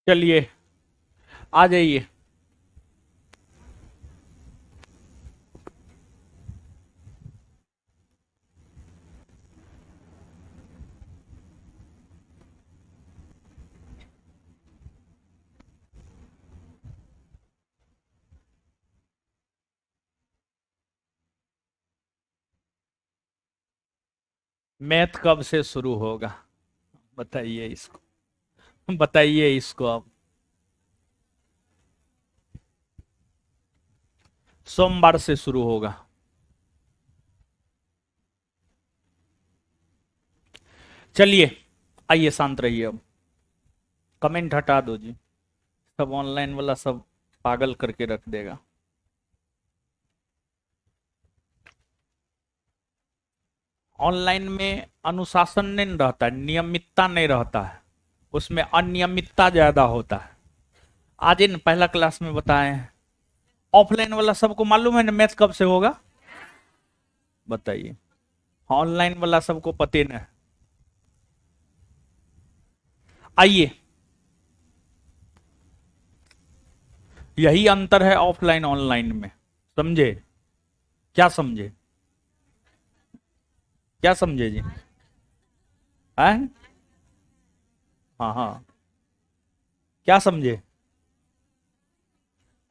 चलिए, आ जाइए। मैथ कब से शुरू होगा? बताइए इसको। बताइए इसको आप। सोमवार से शुरू होगा। चलिए, आइए शांत रहिए अब। कमेंट हटा दो जी। सब ऑनलाइन वाला सब पागल करके रख देगा। ऑनलाइन में अनुशासन नहीं रहता है, नियमितता नहीं रहता है। उसमें अनियमितता ज्यादा होता है। आज इन पहला क्लास में बताए हैं। ऑफलाइन वाला सबको मालूम है ना मैथ कब से होगा? बताइए। ऑनलाइन वाला सबको पते न है। आइए, यही अंतर है ऑफलाइन ऑनलाइन में। समझे? क्या समझे? क्या समझे जी? हैं? हाँ हाँ। क्या समझे?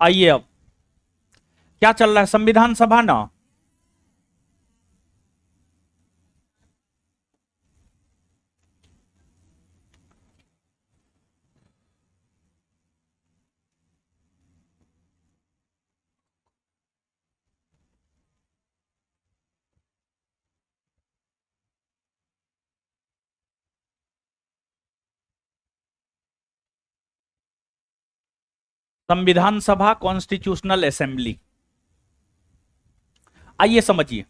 आइए अब। क्या चल रहा है? संविधान सभा ना। संविधान सभा कॉन्स्टिट्यूशनल असेंबली। आइए समझिए।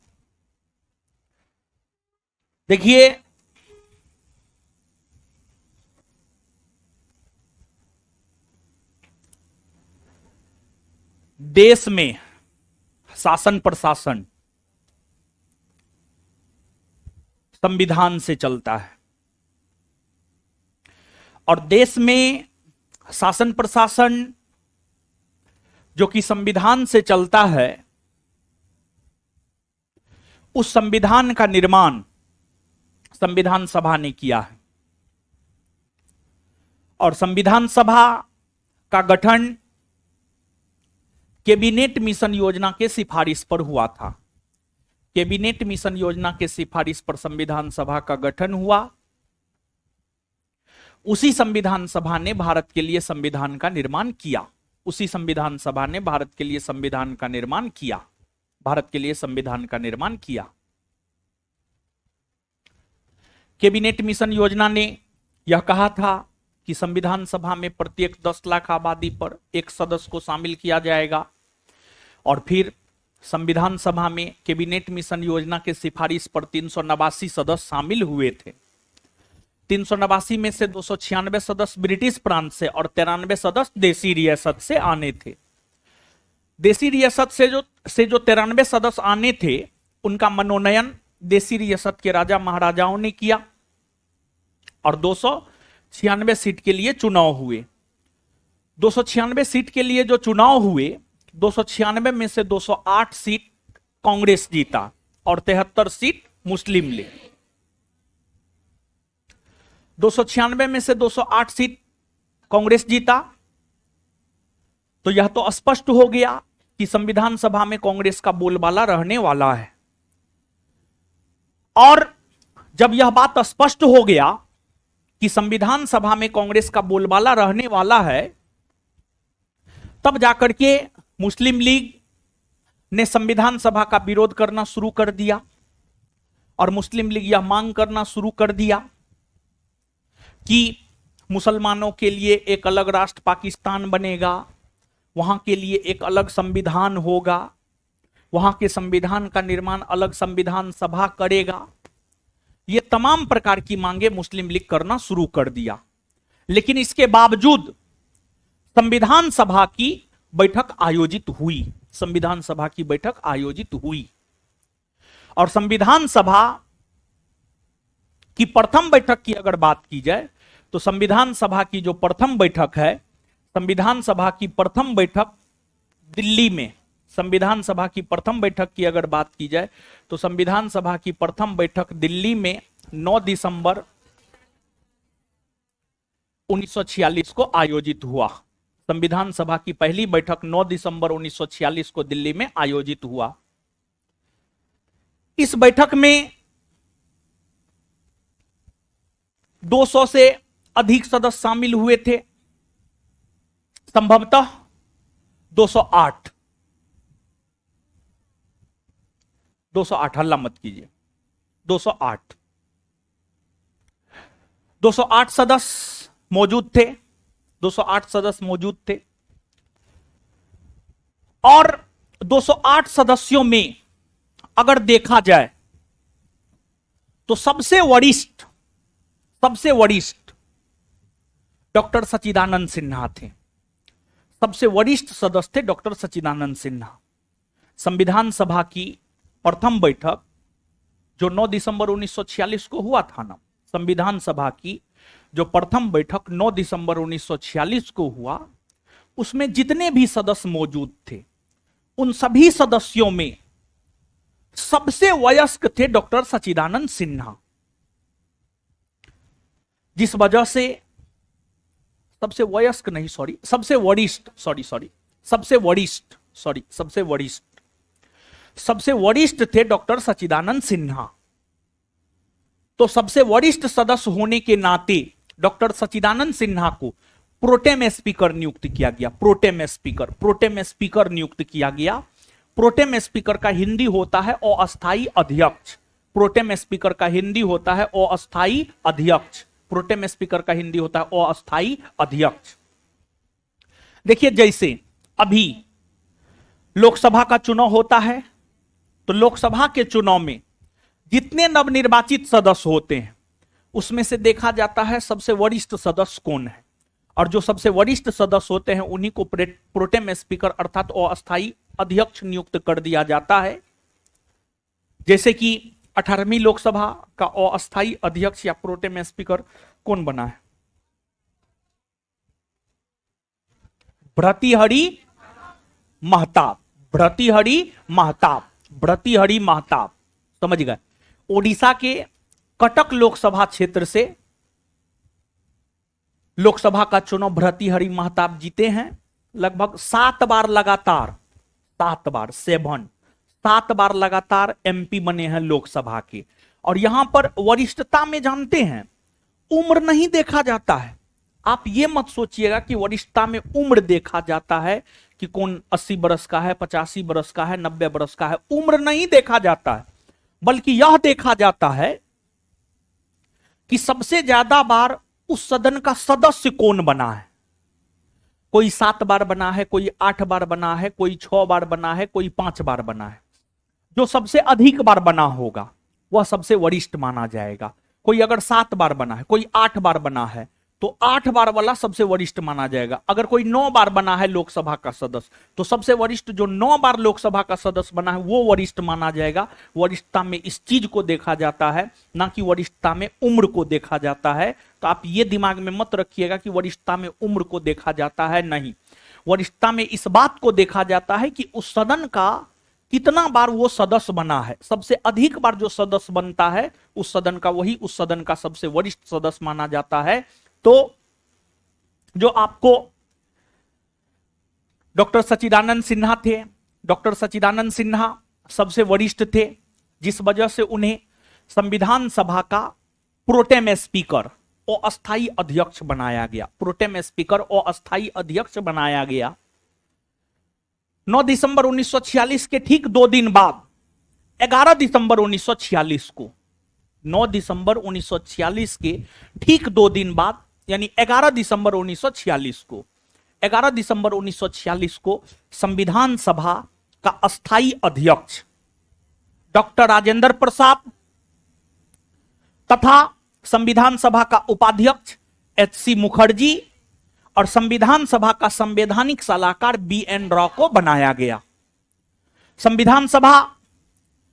देखिए, देश में शासन प्रशासन संविधान से चलता है। और देश में शासन प्रशासन जो कि संविधान से चलता है, उस संविधान का निर्माण संविधान सभा ने किया है। और संविधान सभा का गठन कैबिनेट मिशन योजना के सिफारिश पर हुआ था। कैबिनेट मिशन योजना के सिफारिश पर संविधान सभा का गठन हुआ। उसी संविधान सभा ने भारत के लिए संविधान का निर्माण किया। उसी संविधान सभा ने भारत के लिए संविधान का निर्माण किया। भारत के लिए संविधान का निर्माण किया। कैबिनेट मिशन योजना ने यह कहा था कि संविधान सभा में प्रत्येक 10 लाख आबादी पर एक सदस्य को शामिल किया जाएगा। और फिर संविधान सभा में कैबिनेट मिशन योजना के सिफारिश पर 389 सदस्य शामिल हुए थे। 389 में से 296 सदस्य ब्रिटिश प्रांत से और 93 सदस्य देसी रियासत से आने थे। देसी रियासत से जो 93 सदस्य आने थे, उनका मनोनयन देसी रियासत के राजा महाराजाओं ने किया। और 296 सीट के लिए चुनाव हुए। 296 सीट के लिए जो चुनाव हुए, 296 में से 208 सीट कांग्रेस जीता और 73 सीट मुस्लिम लीग। 296 में से 208 सीट कांग्रेस जीता। तो यह तो स्पष्ट हो गया कि संविधान सभा में कांग्रेस का बोलबाला रहने वाला है। और जब यह बात स्पष्ट हो गया कि संविधान सभा में कांग्रेस का बोलबाला रहने वाला है, तब जाकर के मुस्लिम लीग ने संविधान सभा का विरोध करना शुरू कर दिया। और मुस्लिम लीग यह मांग करना शुरू कर दिया कि मुसलमानों के लिए एक अलग राष्ट्र पाकिस्तान बनेगा, वहां के लिए एक अलग संविधान होगा, वहां के संविधान का निर्माण अलग संविधान सभा करेगा। ये तमाम प्रकार की मांगे मुस्लिम लीग करना शुरू कर दिया। लेकिन इसके बावजूद संविधान सभा की बैठक आयोजित हुई। संविधान सभा की बैठक आयोजित हुई। और संविधान सभा की प्रथम बैठक की अगर बात की जाए तो संविधान सभा की जो प्रथम बैठक है, संविधान सभा की प्रथम बैठक दिल्ली में, संविधान सभा की प्रथम बैठक की अगर बात की जाए तो संविधान सभा की प्रथम बैठक दिल्ली में 9 दिसंबर 1946 को आयोजित हुआ। संविधान सभा की पहली बैठक 9 दिसंबर 1946 को दिल्ली में आयोजित हुआ। इस बैठक में 200 से अधिक सदस्य शामिल हुए थे, संभवतः 208, 208, हल्ला मत कीजिए, 208 सदस्य मौजूद थे, 208 सदस्य मौजूद थे। और 208 सदस्यों में अगर देखा जाए तो सबसे वरिष्ठ डॉक्टर सच्चिदानंद सिन्हा थे। सबसे वरिष्ठ सदस्य थे डॉक्टर सच्चिदानंद सिन्हा। संविधान सभा की प्रथम बैठक जो 9 दिसंबर 1946 को हुआ था ना, संविधान सभा की जो प्रथम बैठक 9 दिसंबर 1946 को हुआ, उसमें जितने भी सदस्य मौजूद थे उन सभी सदस्यों में सबसे वयस्क थे डॉक्टर सच्चिदानंद सिन्हा। जिस वजह से सबसे वयस्क नहीं, सॉरी, सबसे वरिष्ठ थे डॉक्टर सच्चिदानंद सिन्हा। तो सबसे वरिष्ठ सदस्य होने के नाते डॉक्टर सच्चिदानंद सिन्हा को प्रोटेम स्पीकर नियुक्त किया गया। प्रोटेम स्पीकर नियुक्त किया गया। प्रोटेम स्पीकर का हिंदी होता है अस्थायी अध्यक्ष। प्रोटेम स्पीकर का हिंदी होता है अस्थायी अध्यक्ष। प्रोटेम स्पीकर का हिंदी होता है अस्थायी अध्यक्ष। देखिए, जैसे अभी लोकसभा का चुनाव होता है तो लोकसभा के चुनाव में जितने नवनिर्वाचित सदस्य होते हैं उसमें से देखा जाता है सबसे वरिष्ठ सदस्य कौन है, और जो सबसे वरिष्ठ सदस्य होते हैं उन्हीं को प्रोटेम स्पीकर अर्थात अस्थायी अध्यक्ष नियुक्त कर दिया जाता है। जैसे कि 18वीं लोकसभा का अस्थायी अध्यक्ष या प्रोटेम स्पीकर कौन बना है? भर्तृहरि महताब, समझ गए? ओडिशा के कटक लोकसभा क्षेत्र से लोकसभा का चुनाव भर्तृहरि महताब जीते हैं। लगभग 7 बार लगातार, 7 बार लगातार एमपी बने हैं लोकसभा के। और यहां पर वरिष्ठता में जानते हैं उम्र नहीं देखा जाता है। आप ये मत सोचिएगा कि वरिष्ठता में उम्र देखा जाता है कि कौन 80 बरस का है, 85 बरस का है, 90 बरस का है। उम्र नहीं देखा जाता है, बल्कि यह देखा जाता है कि सबसे ज्यादा बार उस सदन का सदस्य कौन बना है। कोई 7 बार बना है, कोई 8 बार बना है, कोई 6 बार बना है, कोई 5 बार बना है। जो सबसे अधिक बार बना होगा वह सबसे वरिष्ठ माना जाएगा। कोई अगर 7 बार बना है, कोई 8 बार बना है तो 8 बार वाला सबसे वरिष्ठ माना जाएगा। अगर कोई 9 बार बना है लोकसभा का सदस्य तो सबसे वरिष्ठ जो 9 बार लोकसभा का सदस्य बना है वो वरिष्ठ माना जाएगा। वरिष्ठता में इस चीज को देखा जाता है, ना कि वरिष्ठता में उम्र को देखा जाता है। तो आप ये दिमाग में मत रखिएगा कि वरिष्ठता में उम्र को देखा जाता है, नहीं। वरिष्ठता में इस बात को देखा जाता है कि उस सदन का कितना बार वो सदस्य बना है। सबसे अधिक बार जो सदस्य बनता है उस सदन का, वही उस सदन का सबसे वरिष्ठ सदस्य माना जाता है। तो जो आपको डॉक्टर सच्चिदानंद सिन्हा थे, डॉक्टर सच्चिदानंद सिन्हा सबसे वरिष्ठ थे, जिस वजह से उन्हें संविधान सभा का प्रोटेम स्पीकर और अस्थायी अध्यक्ष बनाया गया। प्रोटेम स्पीकर और अस्थायी अध्यक्ष बनाया गया। 9 दिसंबर 1946 के ठीक 2 दिन बाद 11 दिसंबर 1946 को, 9 दिसंबर 1946 के ठीक 2 दिन बाद यानी 11 दिसंबर 1946 को, 11 दिसंबर 1946 को संविधान सभा का अस्थायी अध्यक्ष डॉक्टर राजेंद्र प्रसाद तथा संविधान सभा का उपाध्यक्ष एच.सी. मुखर्जी और संविधान सभा का संवैधानिक सलाहकार बी.एन. राव को बनाया गया। संविधान सभा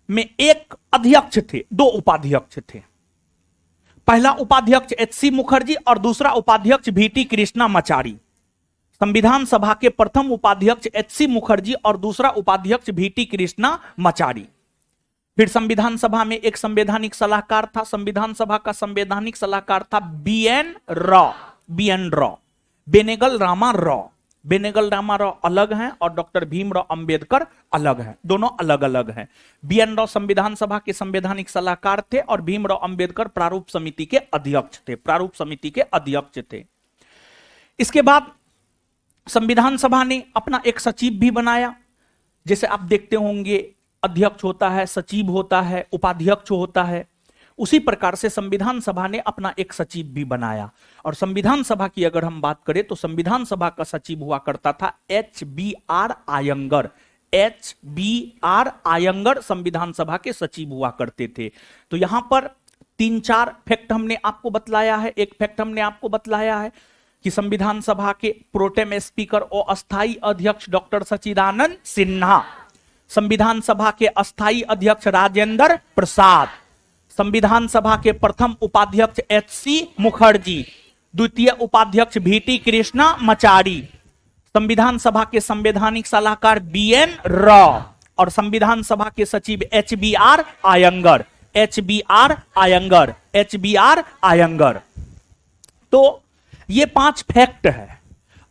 में एक अध्यक्ष थे, 2 उपाध्यक्ष थे। पहला उपाध्यक्ष एच.सी. मुखर्जी और दूसरा उपाध्यक्ष वी.टी. कृष्णामाचारी। संविधान सभा के प्रथम उपाध्यक्ष एच.सी. मुखर्जी और दूसरा उपाध्यक्ष वी.टी. कृष्णामाचारी। फिर संविधान सभा में एक संवैधानिक सलाहकार था, संविधान सभा का संवैधानिक सलाहकार था BN. Raw. Benegal Rama raw. Benegal Rama raw अलग हैं और डॉक्टर भीमराव अंबेडकर अलग हैं, दोनों अलग अलग हैं। बी.एन. रॉ संविधान सभा के संवैधानिक सलाहकार थे और भीमराव अंबेडकर प्रारूप समिति के अध्यक्ष थे, प्रारूप समिति के अध्यक्ष थे। इसके बाद संविधान सभा ने अपना एक सचिव भी बनाया। जैसे आप देखते होंगे अध्यक्ष होता है, सचिव होता है, उपाध्यक्ष होता है, उसी प्रकार से संविधान सभा ने अपना एक सचिव भी बनाया। और संविधान सभा की अगर हम बात करें तो संविधान सभा का सचिव हुआ करता था एच.बी.आर. आयंगर। एच.बी.आर. आयंगर संविधान सभा के सचिव हुआ करते थे। तो यहां पर 3-4 फैक्ट हमने आपको बतलाया है। एक फैक्ट हमने आपको बतलाया है कि संविधान सभा के प्रोटेम स्पीकर और अस्थायी अध्यक्ष डॉक्टर सच्चिदानंद सिन्हा, संविधान सभा के अस्थायी अध्यक्ष राजेंद्र प्रसाद, संविधान सभा के प्रथम उपाध्यक्ष एच.सी. मुखर्जी, द्वितीय उपाध्यक्ष वी.टी. कृष्णामाचारी, संविधान सभा के संवैधानिक सलाहकार बी.एन. रॉ और संविधान सभा के सचिव एच.बी.आर. आयंगर। एच.बी.आर. आयंगर, एच.बी.आर. आयंगर। तो ये 5 फैक्ट है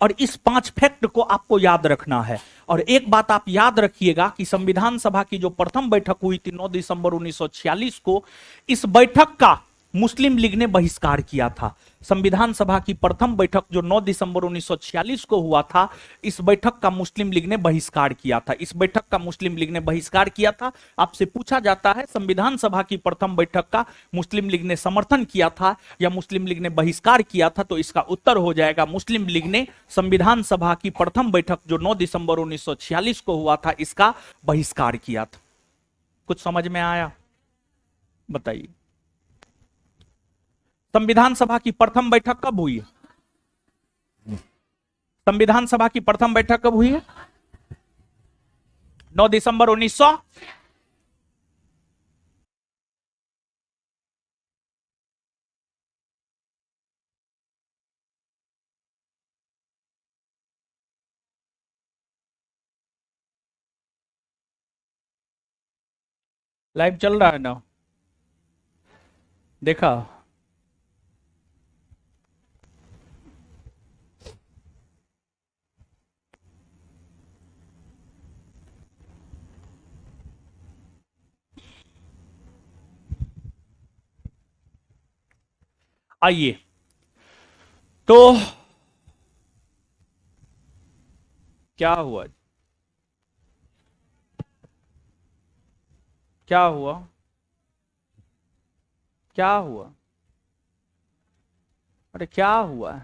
और इस 5 फैक्ट को आपको याद रखना है। और एक बात आप याद रखिएगा कि संविधान सभा की जो प्रथम बैठक हुई थी 9 दिसंबर 1946 को, इस बैठक का मुस्लिम लीग ने बहिष्कार किया था। संविधान सभा की प्रथम बैठक जो 9 दिसंबर 1946 को हुआ था, इस बैठक का मुस्लिम लीग ने बहिष्कार किया था। इस बैठक का मुस्लिम लीग ने बहिष्कार किया था। आपसे पूछा जाता है संविधान सभा की प्रथम बैठक का मुस्लिम लीग ने समर्थन किया था या मुस्लिम लीग ने बहिष्कार किया था, तो इसका उत्तर हो जाएगा मुस्लिम लीग ने संविधान सभा की प्रथम बैठक जो 9 दिसंबर 1946 को हुआ था, इसका बहिष्कार किया था। कुछ समझ में आया? बताइए। संविधान सभा की प्रथम बैठक कब हुई है? संविधान सभा की प्रथम बैठक कब हुई है? 9 दिसंबर 1900। लाइव चल रहा है ना? देखा? आइए, तो क्या हुआ? क्या हुआ? क्या हुआ? अरे क्या हुआ?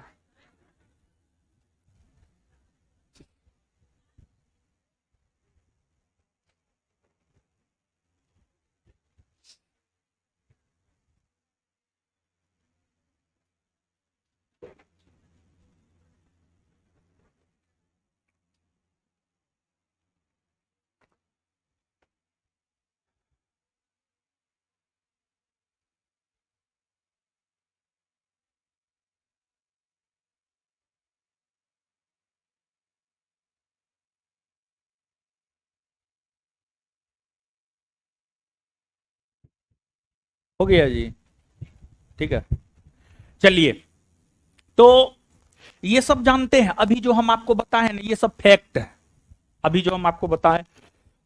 हो गया जी? ठीक है, चलिए। तो ये सब जानते हैं, अभी जो हम आपको बताए ना ये सब फैक्ट है। अभी जो हम आपको बताएं,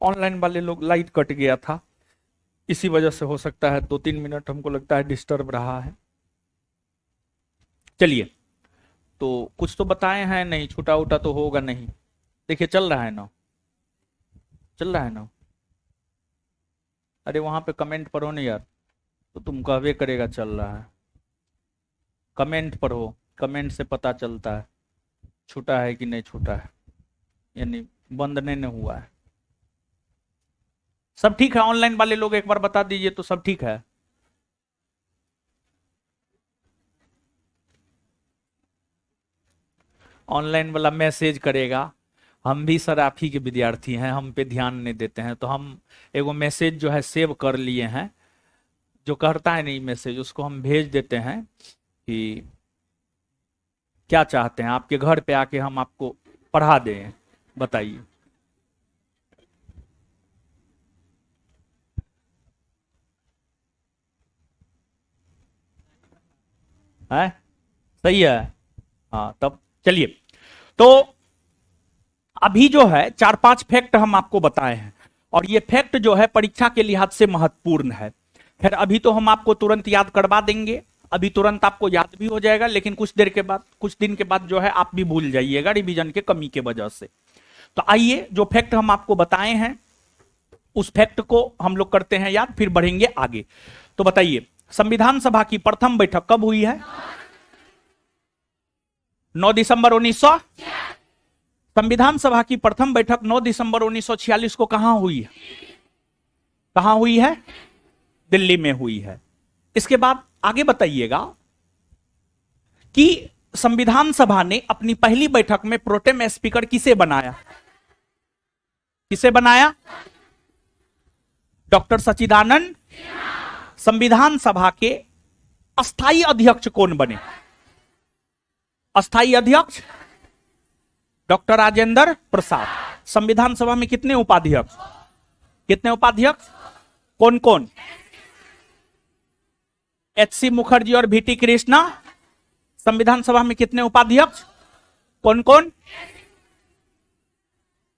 ऑनलाइन वाले लोग लाइट कट गया था, इसी वजह से हो सकता है 2-3 मिनट हमको लगता है डिस्टर्ब रहा है। चलिए, तो कुछ तो बताए हैं, नहीं छूटा उटा तो होगा नहीं। देखिए चल रहा है ना? चल रहा है ना? अरे वहां पे कमेंट पढ़ो ना यार, तो तुम कहवे करेगा चल रहा है। कमेंट पढ़ो, कमेंट से पता चलता है छूटा है कि नहीं छूटा है, यानी बंद नहीं हुआ है। सब ठीक है? ऑनलाइन वाले लोग एक बार बता दीजिए तो सब ठीक है। ऑनलाइन वाला मैसेज करेगा, हम भी सर आप ही के विद्यार्थी हैं, हम पे ध्यान नहीं देते हैं, तो हम एगो मैसेज जो है सेव कर लिए हैं, जो करता है नहीं मैसेज उसको हम भेज देते हैं कि क्या चाहते हैं, आपके घर पे आके हम आपको पढ़ा दें, बताइए। है सही है। हाँ तब चलिए, तो अभी जो है 4-5 फैक्ट हम आपको बताए हैं और ये फैक्ट जो है परीक्षा के लिहाज से महत्वपूर्ण है। खैर अभी तो हम आपको तुरंत याद करवा देंगे, अभी तुरंत आपको याद भी हो जाएगा, लेकिन कुछ देर के बाद, कुछ दिन के बाद जो है आप भी भूल जाइएगा रिवीजन के कमी के वजह से। तो आइए जो फैक्ट हम आपको बताए हैं उस फैक्ट को हम लोग करते हैं याद, फिर बढ़ेंगे आगे। तो बताइए, संविधान सभा की प्रथम बैठक कब हुई है? 9 दिसंबर 1900। संविधान सभा की प्रथम बैठक 9 दिसंबर 1946 को कहां हुई है? कहां हुई है? दिल्ली में हुई है। इसके बाद आगे बताइएगा कि संविधान सभा ने अपनी पहली बैठक में प्रोटेम स्पीकर किसे बनाया? किसे बनाया? डॉक्टर सच्चिदानंद। संविधान सभा के अस्थायी अध्यक्ष कौन बने? अस्थायी अध्यक्ष डॉक्टर राजेंद्र प्रसाद। संविधान सभा में कितने उपाध्यक्ष? कितने उपाध्यक्ष? कौन कौन? एच.सी. मुखर्जी और वी.टी. कृष्णा। संविधान सभा में कितने उपाध्यक्ष? कौन कौन?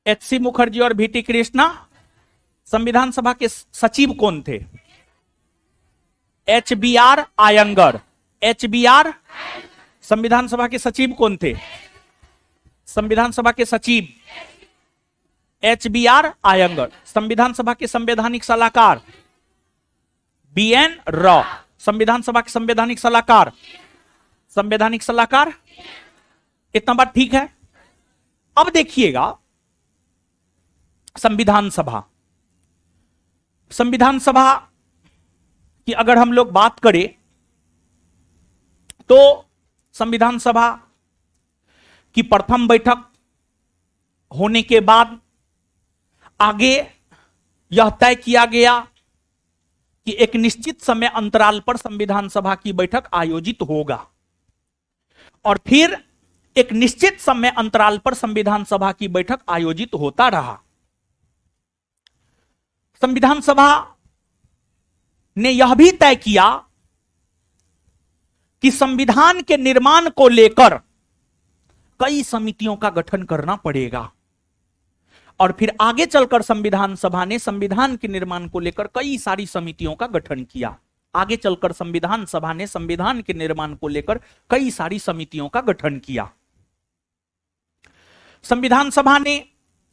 एच.सी. मुखर्जी और वी.टी. कृष्णा। संविधान सभा के सचिव कौन थे? एच.बी.आर. आयंगर। एच.बी.आर. संविधान सभा के सचिव कौन थे? संविधान सभा के सचिव एच.बी.आर. आयंगर। संविधान सभा के संवैधानिक सलाहकार बी.एन. रॉ। संविधान सभा के संवैधानिक सलाहकार, संवैधानिक सलाहकार, इतना बात ठीक है। अब देखिएगा संविधान सभा, संविधान सभा की अगर हम लोग बात करें तो संविधान सभा की प्रथम बैठक होने के बाद आगे यह तय किया गया कि एक निश्चित समय अंतराल पर संविधान सभा की बैठक आयोजित होगा और फिर एक निश्चित समय अंतराल पर संविधान सभा की बैठक आयोजित होता रहा। संविधान सभा ने यह भी तय किया कि संविधान के निर्माण को लेकर कई समितियों का गठन करना पड़ेगा और फिर आगे चलकर संविधान सभा ने संविधान के निर्माण को लेकर कई सारी समितियों का गठन किया। आगे चलकर संविधान सभा ने संविधान के निर्माण को लेकर कई सारी समितियों का गठन किया। संविधान सभा ने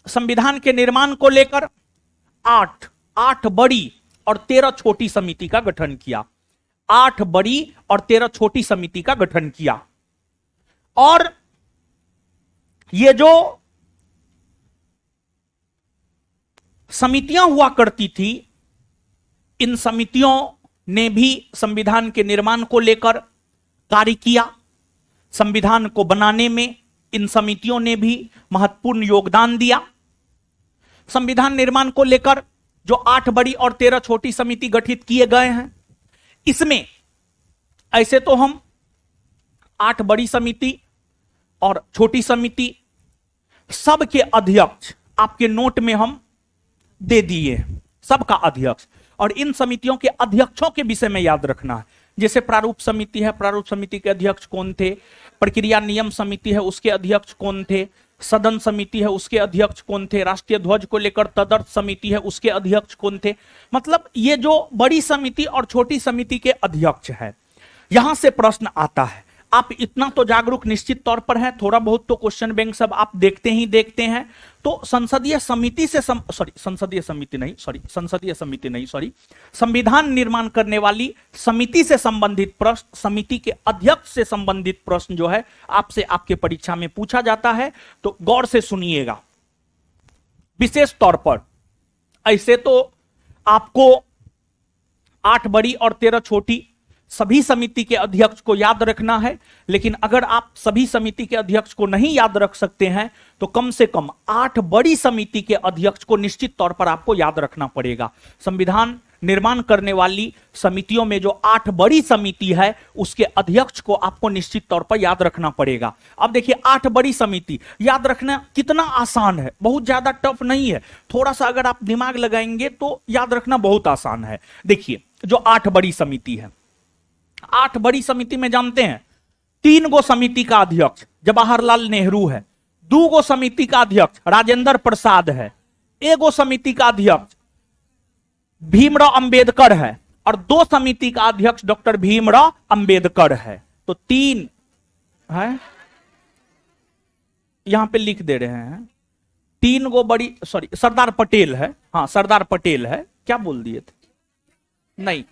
संविधान के निर्माण को लेकर 8 बड़ी और 13 छोटी समिति का गठन किया। 8 बड़ी और 13 छोटी समिति का गठन किया और ये जो समितियां हुआ करती थी, इन समितियों ने भी संविधान के निर्माण को लेकर कार्य किया। संविधान को बनाने में इन समितियों ने भी महत्वपूर्ण योगदान दिया। संविधान निर्माण को लेकर जो 8 बड़ी और 13 छोटी समिति गठित किए गए हैं, इसमें ऐसे तो हम 8 बड़ी समिति और छोटी समिति सबके अध्यक्ष आपके नोट में हम दे दिए, सबका अध्यक्ष। और इन समितियों के अध्यक्षों के विषय में याद रखना है। जैसे प्रारूप समिति है, प्रारूप समिति के अध्यक्ष कौन थे? प्रक्रिया नियम समिति है, उसके अध्यक्ष कौन थे? सदन समिति है, उसके अध्यक्ष कौन थे? राष्ट्रीय ध्वज को लेकर तदर्थ समिति है, उसके अध्यक्ष कौन थे? मतलब ये जो बड़ी समिति और छोटी समिति के अध्यक्ष है, यहां से प्रश्न आता है। आप इतना तो जागरूक निश्चित तौर पर हैं, थोड़ा बहुत तो क्वेश्चन बैंक सब आप देखते ही देखते हैं। तो संसदीय समिति से संविधान निर्माण करने वाली समिति से संबंधित प्रश्न, समिति के अध्यक्ष से संबंधित प्रश्न जो है आपसे आपके परीक्षा में पूछा जाता है। तो गौर से सुनिएगा विशेष तौर पर। ऐसे तो आपको 8 बड़ी और 13 छोटी सभी समिति के अध्यक्ष को याद रखना है, लेकिन अगर आप सभी समिति के अध्यक्ष को नहीं याद रख सकते हैं तो कम से कम 8 बड़ी समिति के अध्यक्ष को निश्चित तौर पर आपको याद रखना पड़ेगा। संविधान निर्माण करने वाली समितियों में जो 8 बड़ी समिति है उसके अध्यक्ष को आपको निश्चित तौर पर याद रखना पड़ेगा। अब देखिए 8 बड़ी समिति याद रखना कितना आसान है, बहुत ज्यादा टफ नहीं है, थोड़ा सा अगर आप दिमाग लगाएंगे तो याद रखना बहुत आसान है। देखिए जो 8 बड़ी समिति है, 8 बड़ी समिति में जानते हैं 3 गो समिति का अध्यक्ष जवाहरलाल नेहरू है, 2 गो समिति का अध्यक्ष राजेंद्र प्रसाद है, 1 गो समिति का अध्यक्ष भीमराव अंबेडकर है और 2 समिति का अध्यक्ष डॉक्टर भीमराव अंबेडकर है। तो 3 है, यहां पे लिख दे रहे हैं 3 गो बड़ी, सॉरी सरदार पटेल है, हाँ सरदार पटेल है, क्या बोल दिए थे, नहीं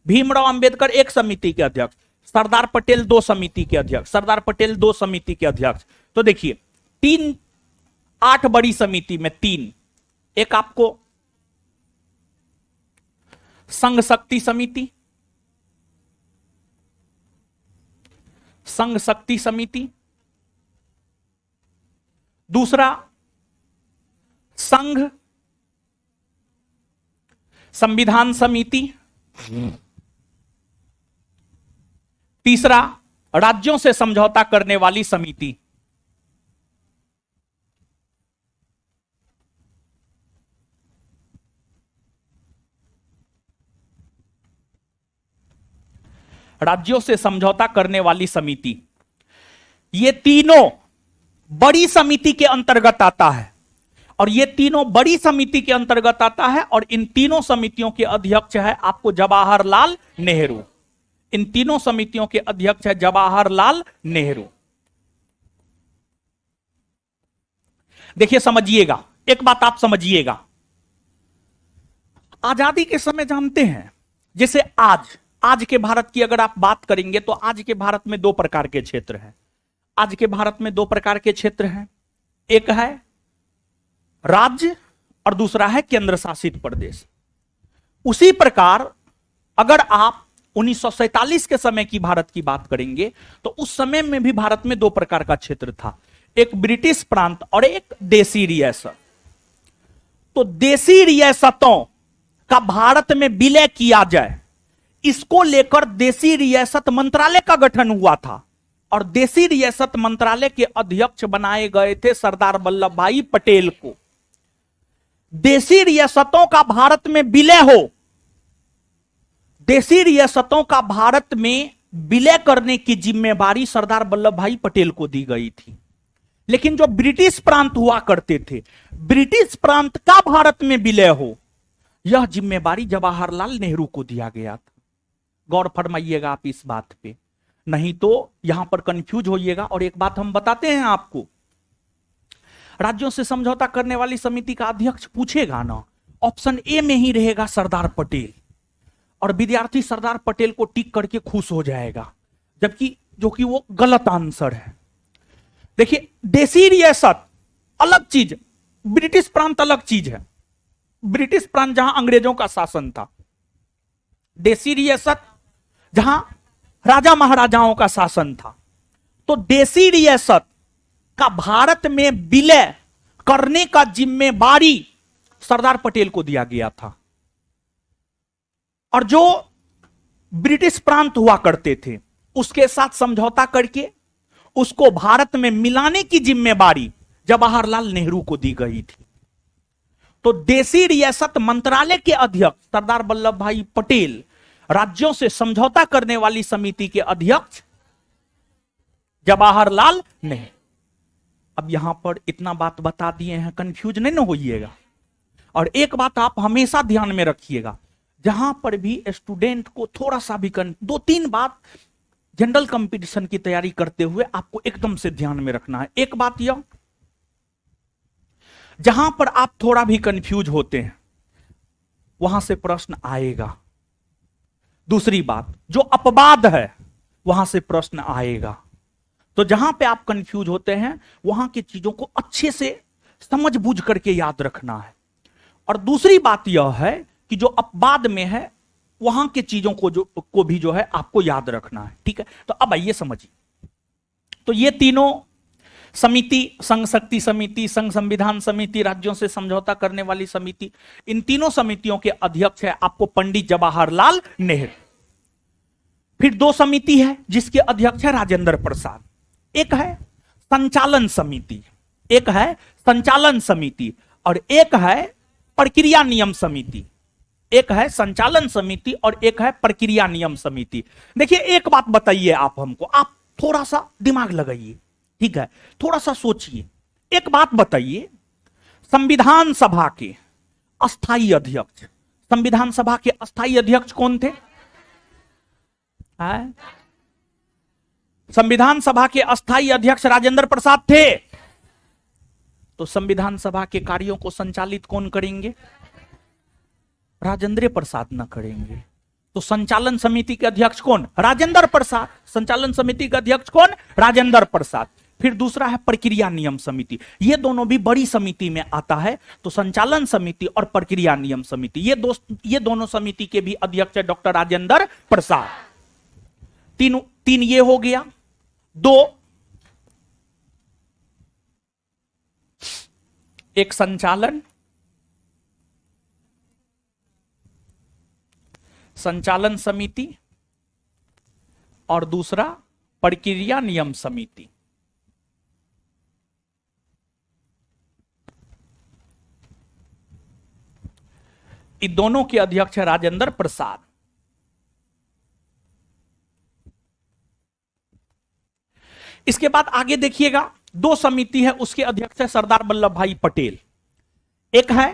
भीमराव अंबेडकर 1 समिति के अध्यक्ष, सरदार पटेल 2 समिति के अध्यक्ष, सरदार पटेल 2 समिति के अध्यक्ष। तो देखिए 8 बड़ी समिति में 3, एक आपको संघ शक्ति समिति, संघ शक्ति समिति, दूसरा संघ संविधान समिति, तीसरा राज्यों से समझौता करने वाली समिति, राज्यों से समझौता करने वाली समिति। ये तीनों बड़ी समिति के अंतर्गत आता है और ये तीनों बड़ी समिति के अंतर्गत आता है और इन तीनों समितियों के अध्यक्ष है आपको जवाहरलाल नेहरू। इन तीनों समितियों के अध्यक्ष है जवाहरलाल नेहरू। देखिए समझिएगा, एक बात आप समझिएगा, आजादी के समय जानते हैं जैसे आज के भारत की अगर आप बात करेंगे तो आज के भारत में 2 प्रकार के क्षेत्र हैं। आज के भारत में 2 प्रकार के क्षेत्र हैं, एक है राज्य और दूसरा है केंद्र शासित प्रदेश। उसी प्रकार अगर आप 1947 के समय की भारत की बात करेंगे तो उस समय में भी भारत में 2 प्रकार का क्षेत्र था, एक ब्रिटिश प्रांत और एक देसी रियासत। तो देसी रियासतों का भारत में विलय किया जाए, इसको लेकर देसी रियासत मंत्रालय का गठन हुआ था और देसी रियासत मंत्रालय के अध्यक्ष बनाए गए थे सरदार वल्लभ भाई पटेल को। देसी रियासतों का भारत में विलय हो, देसी रियासतों का भारत में विलय करने की जिम्मेवारी सरदार वल्लभ भाई पटेल को दी गई थी। लेकिन जो ब्रिटिश प्रांत हुआ करते थे, ब्रिटिश प्रांत का भारत में विलय हो, यह जिम्मेवारी जवाहरलाल नेहरू को दिया गया था। गौर फरमाइएगा आप इस बात पे, नहीं तो यहां पर कंफ्यूज होइएगा। और एक बात हम बताते हैं आपको, राज्यों से समझौता करने वाली समिति का अध्यक्ष पूछेगा ना, ऑप्शन ए में ही रहेगा सरदार पटेल, और विद्यार्थी सरदार पटेल को टिक करके खुश हो जाएगा, जबकि जो कि वो गलत आंसर है। देखिए देसी रियासत अलग चीज, ब्रिटिश प्रांत अलग चीज है। ब्रिटिश प्रांत जहां अंग्रेजों का शासन था, देसी रियासत जहां राजा महाराजाओं का शासन था। तो देसी रियासत का भारत में विलय करने का जिम्मेवारी सरदार पटेल को दिया गया था, और जो ब्रिटिश प्रांत हुआ करते थे उसके साथ समझौता करके उसको भारत में मिलाने की जिम्मेवारी जवाहरलाल नेहरू को दी गई थी। तो देसी रियासत मंत्रालय के अध्यक्ष सरदार वल्लभ भाई पटेल, राज्यों से समझौता करने वाली समिति के अध्यक्ष जवाहरलाल नेहरू। अब यहां पर इतना बात बता दिए हैं, कंफ्यूज नहीं ना होइएगा। और एक बात आप हमेशा ध्यान में रखिएगा, जहां पर भी स्टूडेंट को थोड़ा सा भी 2-3 बात जनरल कंपटीशन की तैयारी करते हुए आपको एकदम से ध्यान में रखना है। एक बात यह, जहां पर आप थोड़ा भी कंफ्यूज होते हैं वहां से प्रश्न आएगा। दूसरी बात, जो अपवाद है वहां से प्रश्न आएगा। तो जहां पे आप कंफ्यूज होते हैं वहां की चीजों को अच्छे से समझ बूझ करके याद रखना है। और दूसरी बात यह है कि जो अपवाद में है वहां के चीजों को भी जो है आपको याद रखना है। ठीक है, तो अब आइए समझिए। तो ये तीनों समिति, संघ शक्ति समिति, संघ संविधान समिति, राज्यों से समझौता करने वाली समिति, इन तीनों समितियों के अध्यक्ष है आपको पंडित जवाहरलाल नेहरू। फिर दो समिति है जिसके अध्यक्ष है राजेंद्र प्रसाद। एक है संचालन समिति, एक है संचालन समिति और एक है प्रक्रिया नियम समिति। एक है संचालन समिति और एक है प्रक्रिया नियम समिति। देखिए एक बात बताइए आप हमको, आप थोड़ा सा दिमाग लगाइए, ठीक है, थोड़ा सा सोचिए। एक बात बताइए, संविधान सभा के अस्थायी अध्यक्ष, संविधान सभा के अस्थायी अध्यक्ष कौन थे? संविधान सभा के अस्थायी अध्यक्ष राजेंद्र प्रसाद थे। तो संविधान सभा के कार्यों को संचालित कौन करेंगे? राजेंद्र प्रसाद न करेंगे। तो संचालन समिति के अध्यक्ष कौन? राजेंद्र प्रसाद। संचालन समिति के अध्यक्ष कौन? राजेंद्र प्रसाद। फिर दूसरा है प्रक्रिया नियम समिति, ये दोनों भी बड़ी समिति में आता है। तो संचालन समिति और प्रक्रिया नियम समिति, ये दोनों समिति के भी अध्यक्ष है डॉक्टर राजेंद्र प्रसाद। तीन ये हो गया। दो, एक संचालन समिति और दूसरा प्रक्रिया नियम समिति। इन दोनों के अध्यक्ष है राजेंद्र प्रसाद। इसके बाद आगे देखिएगा, दो समिति है उसके अध्यक्ष है सरदार वल्लभ भाई पटेल। एक है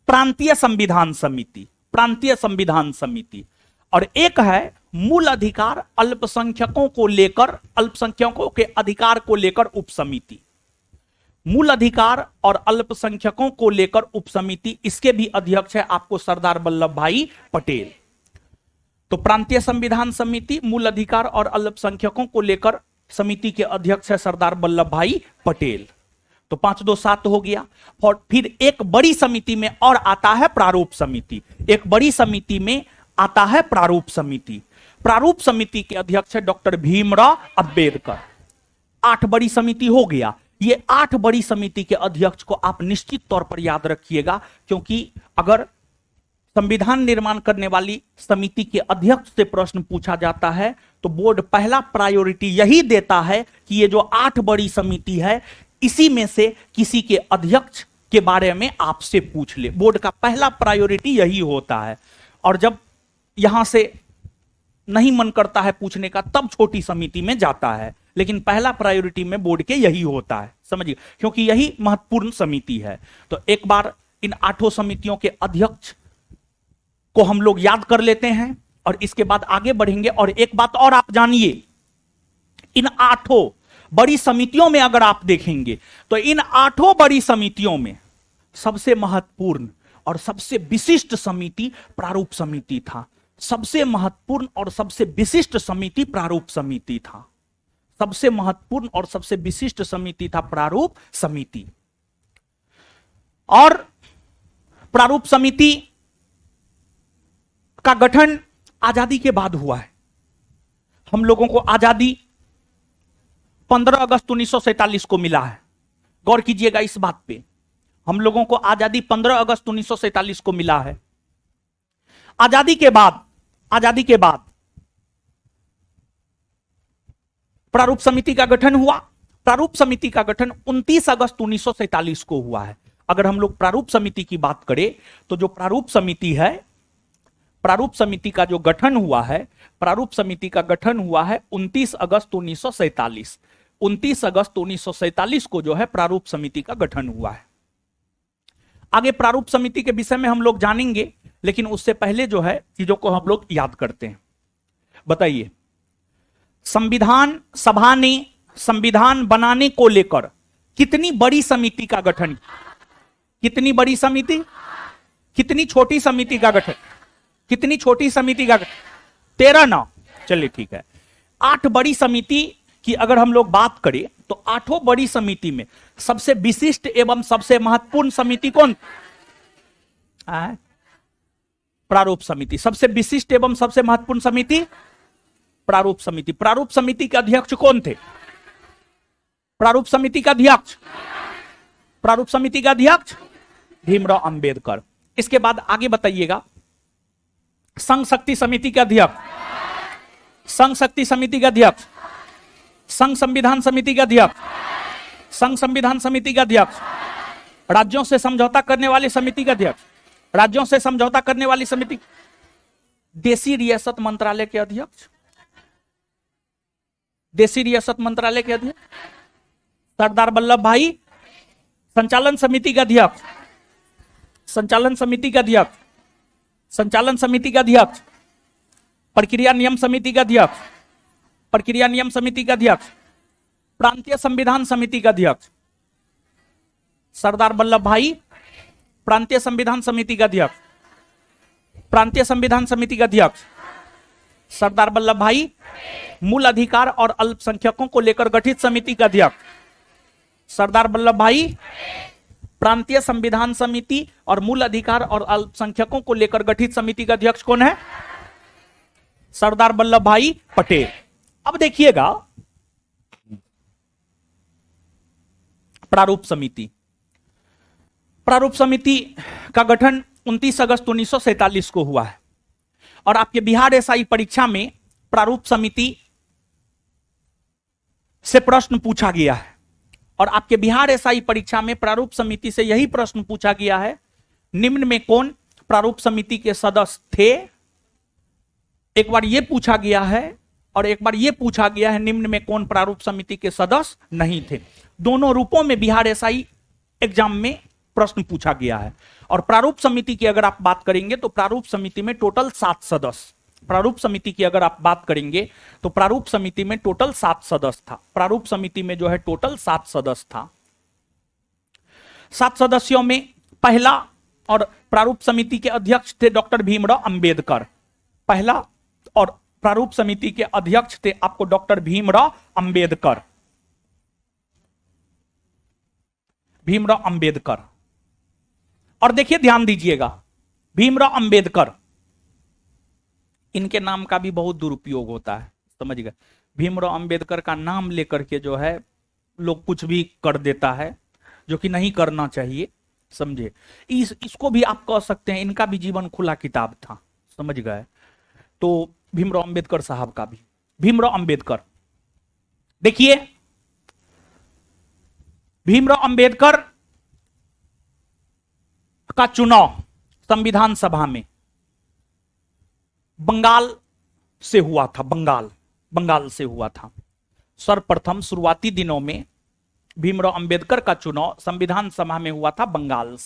प्रांतीय संविधान समिति, प्रांतीय संविधान समिति, और एक है मूल अधिकार अल्पसंख्यकों को लेकर, अल्पसंख्यकों के अधिकार को लेकर उपसमिति। मूल अधिकार और अल्पसंख्यकों को लेकर उपसमिति, इसके भी अध्यक्ष है आपको सरदार वल्लभ भाई पटेल। तो प्रांतीय संविधान समिति, मूल अधिकार और अल्पसंख्यकों को लेकर समिति के अध्यक्ष है सरदार वल्लभ भाई पटेल। तो 5 2 7 हो गया। और फिर एक बड़ी समिति में और आता है प्रारूप समिति। एक बड़ी समिति में आता है प्रारूप समिति। प्रारूप समिति के अध्यक्ष है डॉक्टर भीमराव अंबेडकर। 8 बड़ी समिति हो गया। ये 8 बड़ी समिति के अध्यक्ष को आप निश्चित तौर पर याद रखिएगा, क्योंकि अगर संविधान निर्माण करने वाली समिति के अध्यक्ष से प्रश्न पूछा जाता है तो बोर्ड पहला प्रायोरिटी यही देता है कि ये जो 8 बड़ी समिति है इसी में से किसी के अध्यक्ष के बारे में आपसे पूछ ले। बोर्ड का पहला प्रायोरिटी यही होता है। और जब यहां से नहीं मन करता है पूछने का तब छोटी समिति में जाता है, लेकिन पहला प्रायोरिटी में बोर्ड के यही होता है, समझिए, क्योंकि यही महत्वपूर्ण समिति है। तो एक बार इन 8 समितियों के अध्यक्ष को हम लोग याद कर लेते हैं और इसके बाद आगे बढ़ेंगे। और एक बात और आप जानिए, इन 8 बड़ी समितियों में अगर आप देखेंगे तो इन 8 बड़ी समितियों में सबसे महत्वपूर्ण और सबसे विशिष्ट समिति प्रारूप समिति था। सबसे महत्वपूर्ण और सबसे विशिष्ट समिति प्रारूप समिति था। सबसे महत्वपूर्ण और सबसे विशिष्ट समिति था प्रारूप समिति। और प्रारूप समिति का गठन आजादी के बाद हुआ है। हम लोगों को आजादी 15 अगस्त 1947 को मिला है। गौर कीजिएगा इस बात पे, हम लोगों को आजादी 15 अगस्त 1947 को मिला है। आजादी के बाद प्रारूप समिति का गठन हुआ। प्रारूप समिति का गठन 29 अगस्त 1947 को हुआ है। अगर हम लोग प्रारूप समिति की बात करें तो जो प्रारूप समिति है, प्रारूप समिति का जो गठन हुआ है, प्रारूप समिति का गठन हुआ है 29 अगस्त 1947। 29 अगस्त 1947 को जो है प्रारूप समिति का गठन हुआ है। आगे प्रारूप समिति के विषय में हम लोग जानेंगे, लेकिन उससे पहले जो है चीजों को हम लोग याद करते हैं। बताइए, संविधान सभा ने संविधान बनाने को लेकर कितनी बड़ी समिति का गठन, कितनी बड़ी समिति, कितनी छोटी समिति का गठन, कितनी छोटी समिति का गठन? 13 ना, चलिए ठीक है। 8 बड़ी समिति की अगर हम लोग बात करें तो 8 बड़ी समिति में सबसे विशिष्ट एवं सबसे महत्वपूर्ण समिति कौन? प्रारूप समिति। सबसे विशिष्ट एवं सबसे महत्वपूर्ण समिति प्रारूप समिति। प्रारूप समिति के अध्यक्ष कौन थे? प्रारूप समिति का अध्यक्ष प्रारूप समिति का अध्यक्ष भीमराव अंबेडकर। इसके बाद आगे बताइएगा, संघ शक्ति समिति के अध्यक्ष, संघ शक्ति समिति के अध्यक्ष, संघ संविधान समिति के अध्यक्ष, संघ संविधान समिति के अध्यक्ष, राज्यों से समझौता करने वाली समिति के अध्यक्ष, राज्यों से समझौता करने वाली समिति, देशी रियासत मंत्रालय के अध्यक्ष, देशी रियासत मंत्रालय के अध्यक्ष सरदार वल्लभ भाई, संचालन समिति का अध्यक्ष, संचालन समिति का अध्यक्ष, संचालन समिति का अध्यक्ष, प्रक्रिया नियम समिति का अध्यक्ष, प्रक्रिया नियम समिति का अध्यक्ष, प्रांतीय संविधान समिति का अध्यक्ष सरदार वल्लभ भाई, प्रांतीय संविधान समिति का अध्यक्ष, प्रांतीय संविधान समिति का अध्यक्ष सरदार वल्लभ भाई, मूल अधिकार और अल्पसंख्यकों को लेकर गठित समिति का अध्यक्ष सरदार वल्लभ भाई, प्रांतीय संविधान समिति और मूल अधिकार और अल्पसंख्यकों को लेकर गठित समिति का अध्यक्ष कौन है? सरदार वल्लभ भाई पटेल। अब देखिएगा, प्रारूप समिति, प्रारूप समिति का गठन 29 अगस्त 1947 को हुआ है और आपके बिहार एसआई परीक्षा में प्रारूप समिति से प्रश्न पूछा गया है और आपके बिहार एसआई परीक्षा में प्रारूप समिति से यही प्रश्न पूछा गया है, निम्न में कौन प्रारूप समिति के सदस्य थे? एक बार यह पूछा गया है और एक बार यह पूछा गया है निम्न में कौन प्रारूप समिति के सदस्य नहीं थे। दोनों रूपों में बिहार एसआई एग्जाम में प्रश्न पूछा गया है। और प्रारूप समिति की अगर आप बात करेंगे तो प्रारूप समिति में टोटल 7 सदस्य, प्रारूप समिति की अगर आप बात करेंगे तो प्रारूप समिति में टोटल 7 सदस्य था। प्रारूप समिति में जो है टोटल 7 सदस्य था। 7 सदस्यों में पहला और प्रारूप समिति के अध्यक्ष थे डॉक्टर भीमराव अंबेडकर। पहला और प्रारूप समिति के अध्यक्ष थे आपको डॉक्टर भीमराव अंबेडकर, भीमराव अंबेडकर। और देखिए ध्यान दीजिएगा, भीमराव अंबेडकर, इनके नाम का भी बहुत दुरुपयोग होता है, समझ गए। भीमराव अंबेडकर का नाम लेकर के जो है लोग कुछ भी कर देता है जो कि नहीं करना चाहिए, समझे। इसको भी आप कह सकते हैं इनका भी जीवन खुला किताब था, समझ गए। तो भीमराव अंबेडकर साहब का भी, भीमराव अंबेडकर, देखिए भीमराव अंबेडकर का चुनाव संविधान सभा में बंगाल से हुआ था, बंगाल से हुआ था। सर्वप्रथम शुरुआती दिनों में भीमराव अंबेडकर का चुनाव संविधान सभा में हुआ था बंगाल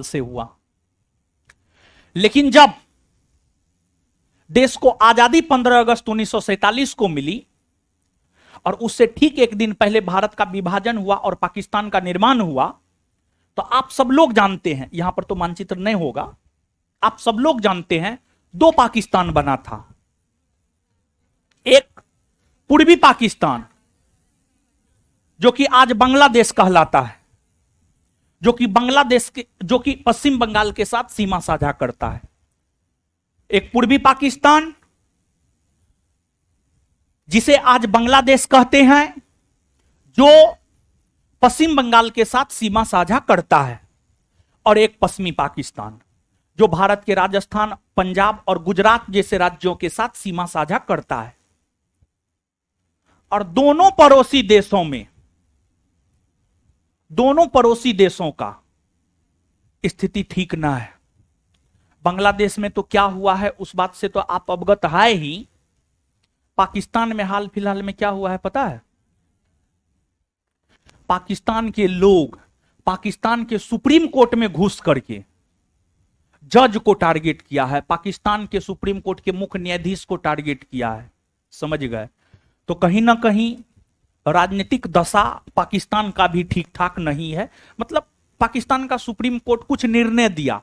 से हुआ। लेकिन जब देश को आजादी 15 अगस्त 1947 को मिली और उससे ठीक एक दिन पहले भारत का विभाजन हुआ और पाकिस्तान का निर्माण हुआ, तो आप सब लोग जानते हैं, यहां पर तो मानचित्र नहीं होगा, आप सब लोग जानते हैं 2 पाकिस्तान बना था। एक पूर्वी पाकिस्तान जो कि आज बांग्लादेश कहलाता है, जो कि पश्चिम बंगाल के साथ सीमा साझा करता है। एक पूर्वी पाकिस्तान जिसे आज बांग्लादेश कहते हैं, जो पश्चिम बंगाल के साथ सीमा साझा करता है, और एक पश्चिमी पाकिस्तान जो भारत के राजस्थान, पंजाब और गुजरात जैसे राज्यों के साथ सीमा साझा करता है। और दोनों पड़ोसी देशों का स्थिति ठीक ना है। बांग्लादेश में तो क्या हुआ है उस बात से तो आप अवगत है ही। पाकिस्तान में हाल फिलहाल में क्या हुआ है पता है? पाकिस्तान के लोग पाकिस्तान के सुप्रीम कोर्ट में घुस करके जज को टारगेट किया है, पाकिस्तान के सुप्रीम कोर्ट के मुख्य न्यायाधीश को टारगेट किया है, समझ गए। तो कहीं ना कहीं राजनीतिक दशा पाकिस्तान का भी ठीक ठाक नहीं है। मतलब पाकिस्तान का सुप्रीम कोर्ट कुछ निर्णय दिया,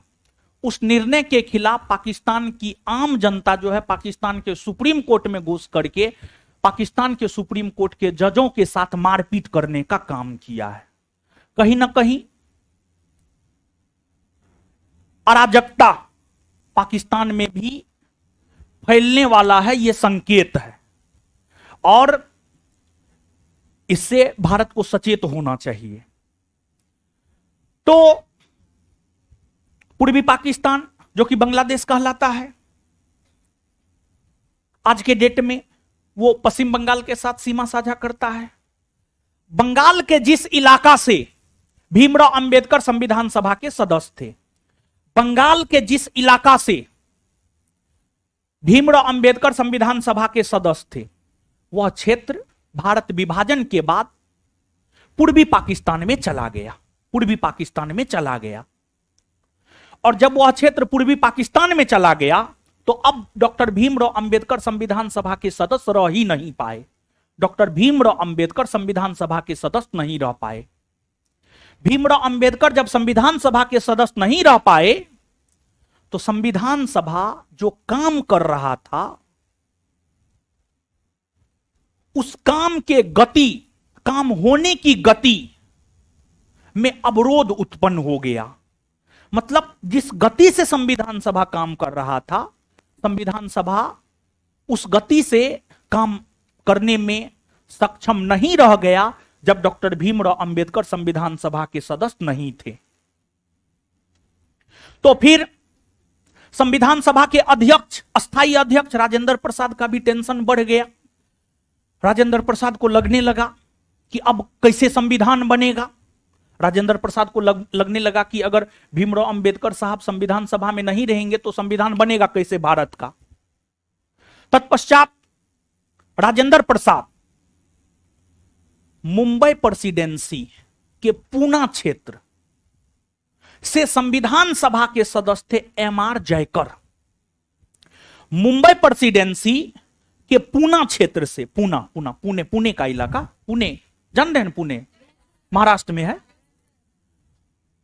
उस निर्णय के खिलाफ पाकिस्तान की आम जनता जो है पाकिस्तान के सुप्रीम कोर्ट में घुस करके पाकिस्तान के सुप्रीम कोर्ट के जजों के साथ मारपीट करने का काम किया है। कहीं ना कहीं अराजकता पाकिस्तान में भी फैलने वाला है, यह संकेत है और इससे भारत को सचेत होना चाहिए। तो पूर्वी पाकिस्तान जो कि बांग्लादेश कहलाता है, आज के डेट में वो पश्चिम बंगाल के साथ सीमा साझा करता है। बंगाल के जिस इलाका से भीमराव अंबेडकर संविधान सभा के सदस्य थे, बंगाल के जिस इलाका से भीमराव अंबेडकर संविधान सभा के सदस्य थे, वह क्षेत्र भारत विभाजन के बाद पूर्वी पाकिस्तान में चला गया, पूर्वी पाकिस्तान में चला गया। और जब वह क्षेत्र पूर्वी पाकिस्तान में चला गया तो अब डॉक्टर भीमराव अंबेडकर संविधान सभा के सदस्य रह ही नहीं पाए। डॉक्टर भीमराव अंबेडकर संविधान सभा के सदस्य नहीं रह पाए। भीमराव अंबेडकर जब संविधान सभा के सदस्य नहीं रह पाए तो संविधान सभा जो काम कर रहा था उस काम के गति, काम होने की गति में अवरोध उत्पन्न हो गया। मतलब जिस गति से संविधान सभा काम कर रहा था, संविधान सभा उस गति से काम करने में सक्षम नहीं रह गया जब डॉक्टर भीमराव अंबेडकर संविधान सभा के सदस्य नहीं थे। तो फिर संविधान सभा के अध्यक्ष, अस्थायी अध्यक्ष राजेंद्र प्रसाद का भी टेंशन बढ़ गया। राजेंद्र प्रसाद को लगने लगा कि अब कैसे संविधान बनेगा। राजेंद्र प्रसाद को लगने लगा कि अगर भीमराव अंबेडकर साहब संविधान सभा में नहीं रहेंगे तो संविधान बनेगा कैसे भारत का। तत्पश्चात राजेंद्र प्रसाद मुंबई प्रेसिडेंसी के पूना क्षेत्र से संविधान सभा के सदस्य थे एमआर जयकर। मुंबई प्रेसिडेंसी के पूना क्षेत्र से, पुणे का इलाका, पुणे जान रहे हैं, पुणे महाराष्ट्र में है।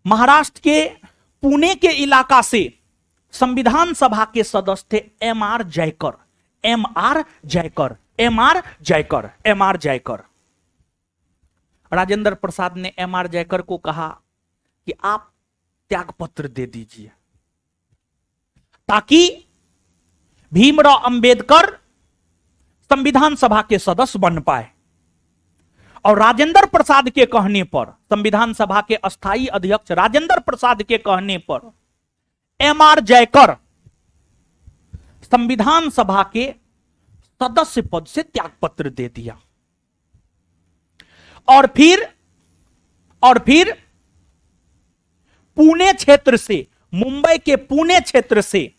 महाराष्ट्र के पुणे के इलाका से संविधान सभा के सदस्य थे एमआर जयकर। राजेंद्र प्रसाद ने एमआर जयकर को कहा कि आप त्यागपत्र दे दीजिए ताकि भीमराव अंबेडकर संविधान सभा के सदस्य बन पाए। और राजेंद्र प्रसाद के कहने पर, संविधान सभा के अस्थायी अध्यक्ष राजेंद्र प्रसाद के कहने पर एमआर जयकर संविधान सभा के सदस्य पद से त्यागपत्र दे दिया। और फिर पुणे क्षेत्र से, मुंबई के पुणे क्षेत्र से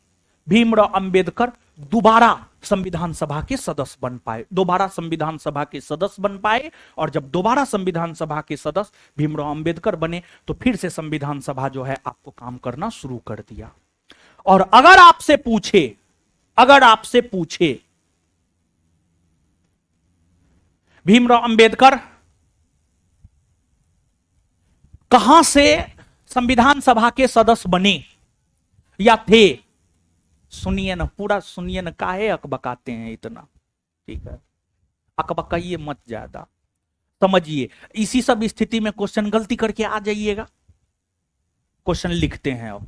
भीमराव अंबेडकर दोबारा संविधान सभा के सदस्य बन पाए, दोबारा संविधान सभा के सदस्य बन पाए। और जब दोबारा संविधान सभा के सदस्य भीमराव अंबेडकर बने तो फिर से संविधान सभा जो है आपको काम करना शुरू कर दिया। और अगर आपसे पूछे भीमराव अंबेडकर कहां से संविधान सभा के सदस्य बने या थे, सुनिए ना, पूरा सुनिए ना, काहे अकबकाते हैं इतना, ठीक है, अकबकाइए मत ज्यादा, समझिए। इसी सब स्थिति में क्वेश्चन गलती करके आ जाइएगा। क्वेश्चन लिखते हैं अब,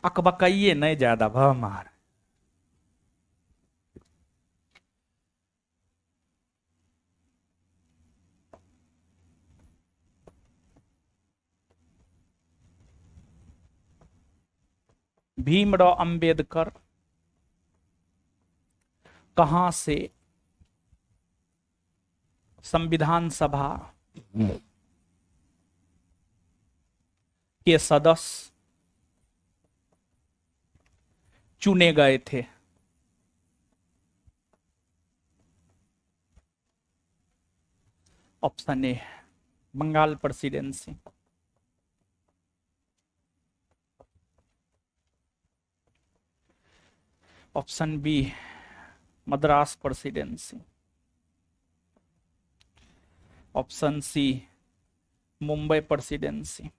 अकबकाइए नहीं ज्यादा भमार। भीमराव अंबेडकर कहां से संविधान सभा के सदस्य चुने गए थे? Option A Bengal presidency, option B Madras presidency, option C Mumbai presidency,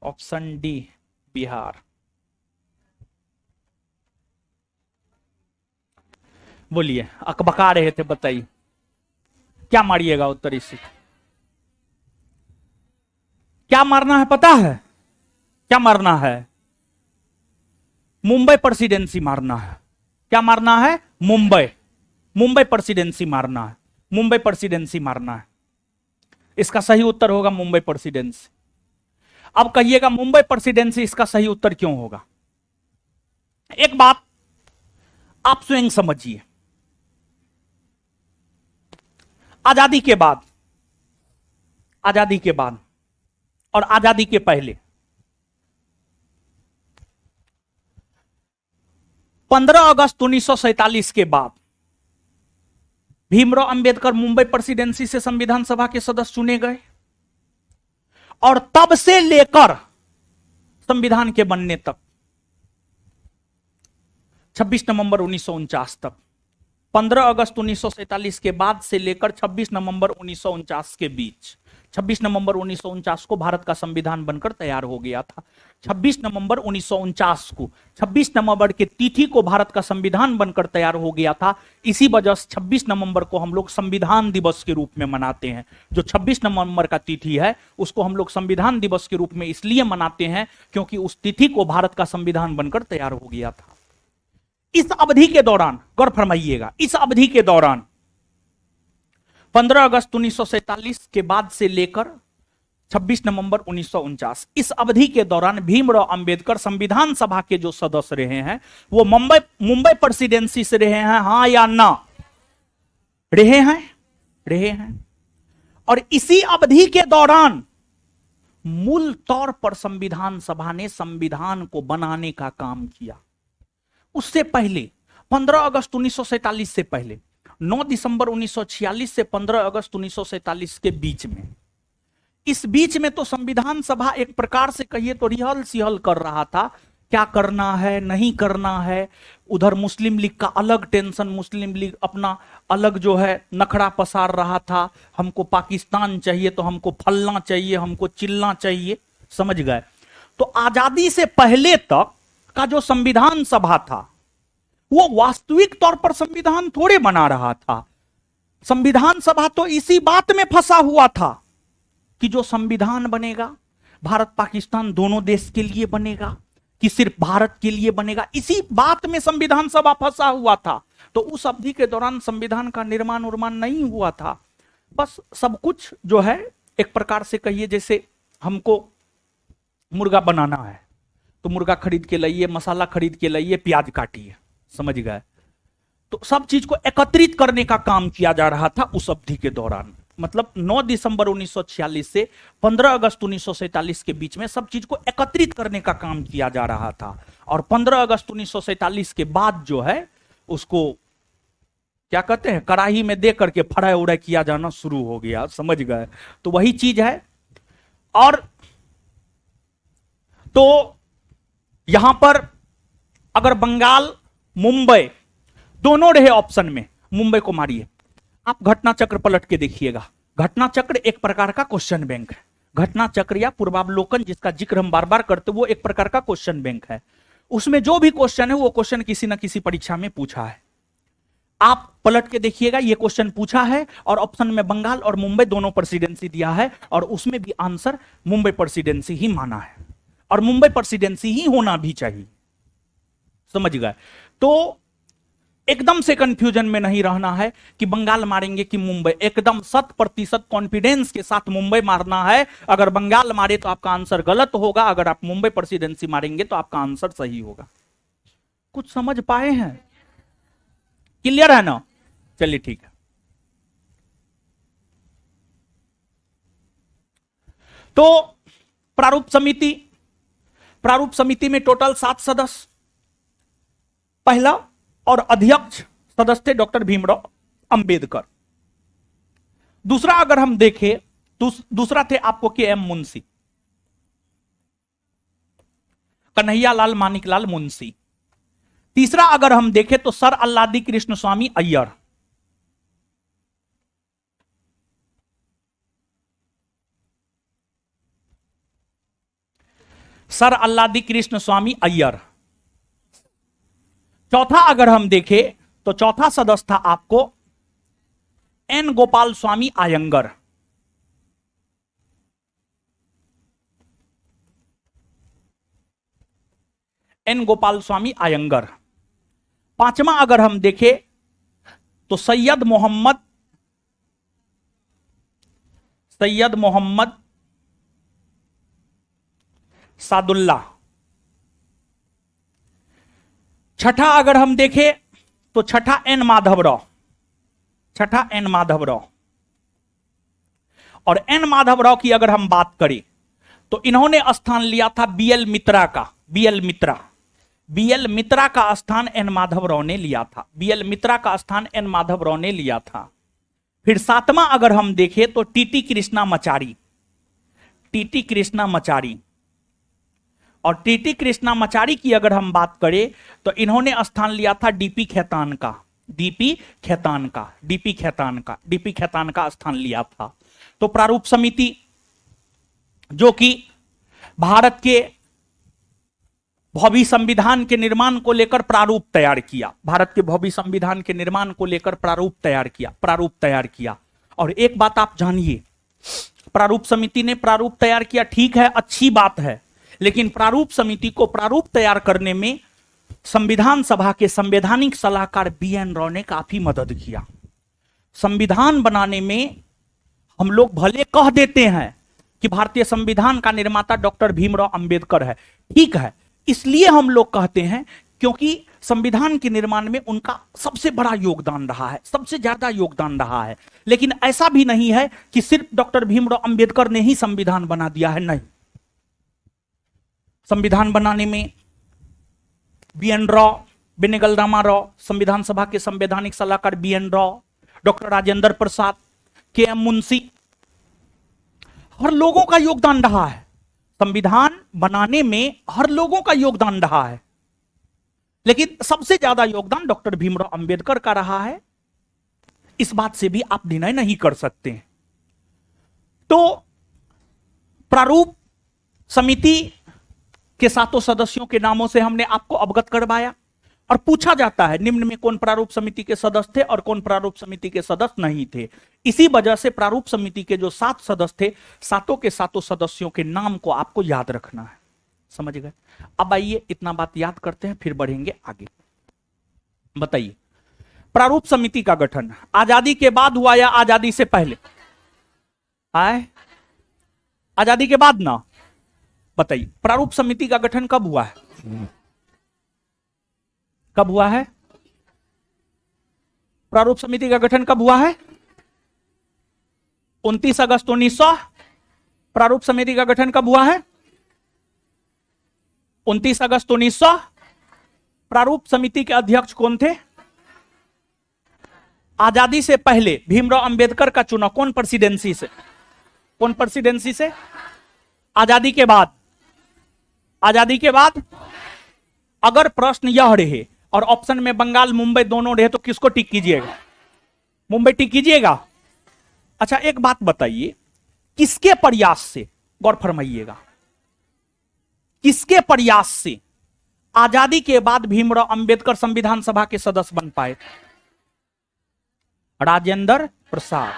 option D Bihar. बोलिए, अकबका रहे थे, बताइए क्या मारिएगा उत्तरी से? क्या मारना है पता है? क्या मारना है? मुंबई प्रेसिडेंसी मारना है। क्या मारना है? मुंबई प्रेसिडेंसी मारना है। मुंबई प्रेसिडेंसी मारना है। इसका सही उत्तर होगा मुंबई प्रेसिडेंसी। अब कहिएगा मुंबई प्रेसिडेंसी इसका सही उत्तर क्यों होगा? एक बात आप स्वयं समझिए, आजादी के बाद, आजादी के बाद और आजादी के पहले 15 अगस्त 1947 के बाद भीमराव अंबेडकर मुंबई प्रेसिडेंसी से संविधान सभा के सदस्य चुने गए और तब से लेकर संविधान के बनने तक 26 नवंबर 1949 तक, 15 अगस्त 1947 के बाद से लेकर 26 नवंबर 1949 के बीच, 26 नवंबर 1949 को भारत का संविधान बनकर तैयार हो गया था। 26 नवंबर 1949 को, 26 नवंबर की तिथि को भारत का संविधान बनकर तैयार हो गया था। इसी वजह से 26 नवंबर को हम लोग संविधान दिवस के रूप में मनाते हैं। जो 26 नवंबर का तिथि है उसको हम लोग संविधान दिवस के रूप में इसलिए मनाते हैं क्योंकि उस तिथि को भारत का संविधान बनकर तैयार हो गया था। इस अवधि के दौरान गौर फरमाइएगा, इस अवधि के दौरान 15 अगस्त 1947 के बाद से लेकर 26 नवंबर 1949, इस अवधि के दौरान भीमराव अंबेडकर संविधान सभा के जो सदस्य रहे हैं वो मुंबई प्रेसिडेंसी से रहे हैं, हां या ना? रहे हैं। और इसी अवधि के दौरान मूल तौर पर संविधान सभा ने संविधान को बनाने का काम किया। उससे पहले 15 अगस्त 1947 से पहले 9 दिसंबर 1946 से 15 अगस्त 1947 के बीच में, इस बीच में तो संविधान सभा एक प्रकार से कहिए तो रिहल सिहल कर रहा था, क्या करना है नहीं करना है। उधर मुस्लिम लीग का अलग टेंशन, मुस्लिम लीग अपना अलग जो है नखड़ा पसार रहा था, हमको पाकिस्तान चाहिए तो हमको फलना चाहिए, हमको चिल्ला चाहिए, समझ गए। तो आजादी से पहले तक का जो संविधान सभा था वो वास्तविक तौर पर संविधान थोड़े बना रहा था। संविधान सभा तो इसी बात में फंसा हुआ था कि जो संविधान बनेगा भारत पाकिस्तान दोनों देश के लिए बनेगा कि सिर्फ भारत के लिए बनेगा, इसी बात में संविधान सभा फंसा हुआ था। तो उस अवधि के दौरान संविधान का निर्माण उर्माण नहीं हुआ था। बस सब कुछ जो है एक प्रकार से कहिए जैसे हमको मुर्गा बनाना है तो मुर्गा खरीद के लाइए, मसाला खरीद के लाइए, प्याज काटिए, समझ गए। तो सब चीज को एकत्रित करने का काम किया जा रहा था उस अवधि के दौरान। मतलब 9 दिसंबर 1946 से 15 अगस्त 1947 के बीच में सब चीज को एकत्रित करने का काम किया जा रहा था। और 15 अगस्त 1947 के बाद जो है उसको क्या कहते हैं, कड़ाही में दे करके फ्राई उड़ाई किया जाना शुरू हो गया, समझ गए। तो वही चीज है। और तो यहां पर अगर बंगाल मुंबई दोनों रहे ऑप्शन में, मुंबई को मारिए। आप घटना चक्र पलट के देखिएगा, घटना चक्र एक प्रकार का क्वेश्चन बैंक है। घटना चक्र या पूर्वावलोकन जिसका जिक्र हम बार बार करते वो एक प्रकार का क्वेश्चन बैंक है। उसमें जो भी क्वेश्चन है वो क्वेश्चन किसी ना किसी परीक्षा में पूछा है। आप पलट के देखिएगा, ये क्वेश्चन पूछा है और ऑप्शन में बंगाल और मुंबई दोनों प्रेसिडेंसी दिया है और उसमें भी आंसर मुंबई प्रेसिडेंसी ही माना है और मुंबई प्रेसिडेंसी ही होना भी चाहिए, समझ गए। तो एकदम से कंफ्यूजन में नहीं रहना है कि बंगाल मारेंगे कि मुंबई, एकदम 100% कॉन्फिडेंस के साथ मुंबई मारना है। अगर बंगाल मारे तो आपका आंसर गलत होगा, अगर आप मुंबई प्रेसिडेंसी मारेंगे तो आपका आंसर सही होगा। कुछ समझ पाए हैं? क्लियर है ना? चलिए ठीक है। तो प्रारूप समिति में टोटल 7 सदस्य, पहला और अध्यक्ष सदस्य थे डॉक्टर भीमराव अंबेडकर। दूसरा अगर हम देखें तो दूसरा थे आपको के एम मुंशी, कन्हैयालाल मानिकलाल मुंशी। तीसरा अगर हम देखें तो सर अल्लादी कृष्ण स्वामी अय्यर। सर अल्लादी कृष्ण स्वामी अय्यर। चौथा अगर हम देखें तो चौथा सदस्य था आपको एन गोपाल स्वामी आयंगर। एन गोपाल स्वामी आयंगर। पांचवा अगर हम देखें तो सैयद मोहम्मद सादुल्ला। छठा अगर हम देखें तो छठा एन माधवराव। छठा एन माधवराव। और एन माधवराव की अगर हम बात करें तो इन्होंने स्थान लिया था बीएल मित्रा का। बीएल मित्रा का स्थान एन माधवराव ने लिया था। बीएल मित्रा का स्थान एन माधवराव ने लिया था। फिर सातवां अगर हम देखें तो टीटी कृष्णा मचारी। टीटी कृष्णा मचारी। और टीटी कृष्णा मचारी की अगर हम बात करें तो इन्होंने स्थान लिया था डीपी खेतान का। डीपी खेतान का स्थान लिया था। तो प्रारूप समिति जो कि भारत के भौतिक संविधान के निर्माण को लेकर प्रारूप तैयार किया। भारत के भौतिक संविधान के निर्माण को लेकर प्रारूप तैयार किया। और एक बात आप जानिए, प्रारूप समिति ने प्रारूप तैयार किया, ठीक है, अच्छी बात है, लेकिन प्रारूप समिति को प्रारूप तैयार करने में संविधान सभा के संवैधानिक सलाहकार बीएन राव ने काफी मदद किया। संविधान बनाने में हम लोग भले कह देते हैं कि भारतीय संविधान का निर्माता डॉक्टर भीमराव अंबेडकर है, ठीक है, इसलिए हम लोग कहते हैं क्योंकि संविधान के निर्माण में उनका सबसे बड़ा योगदान रहा है, सबसे ज्यादा योगदान रहा है। लेकिन ऐसा भी नहीं है कि सिर्फ डॉक्टर भीमराव अंबेडकर ने ही संविधान बना दिया है, नहीं। संविधान बनाने में बीएन राव, बेनेगल रामा राव, संविधान सभा के संवैधानिक सलाहकार बीएन राव, डॉक्टर राजेंद्र प्रसाद, के एम मुंशी, हर लोगों का योगदान रहा है। संविधान बनाने में हर लोगों का योगदान रहा है, लेकिन सबसे ज्यादा योगदान डॉक्टर भीमराव अंबेडकर का रहा है। इस बात से भी आप डिनाई नहीं कर सकते। तो प्रारूप समिति के सातों सदस्यों के नामों से हमने आपको अवगत करवाया। और पूछा जाता है निम्न में कौन प्रारूप समिति के सदस्य थे और कौन प्रारूप समिति के सदस्य नहीं थे। इसी वजह से प्रारूप समिति के जो 7 सदस्य थे, सातों के सातों सदस्यों के नाम को आपको याद रखना है। समझ गए? अब आइए इतना बात याद करते हैं, फिर बढ़ेंगे आगे। बताइए, प्रारूप समिति का गठन आजादी के बाद हुआ या आजादी से पहले? आए आजादी के बाद ना। बताइए, प्रारूप समिति का गठन कब हुआ है? कब हुआ है? प्रारूप समिति का गठन कब हुआ है? 29 अगस्त 1900। प्रारूप समिति का गठन कब हुआ है? 29 अगस्त 1900। प्रारूप समिति के अध्यक्ष कौन थे? आजादी से पहले भीमराव अंबेडकर का चुनाव कौन प्रेसिडेंसी से? कौन प्रेसिडेंसी से? आजादी के बाद। आजादी के बाद अगर प्रश्न यह रहे और ऑप्शन में बंगाल मुंबई दोनों रहे तो किसको टिक कीजिएगा? मुंबई टिक कीजिएगा। अच्छा, एक बात बताइए, किसके प्रयास से, गौर फरमाइएगा, किसके प्रयास से आजादी के बाद भीमराव अंबेडकर संविधान सभा के सदस्य बन पाए? राजेंद्र प्रसाद।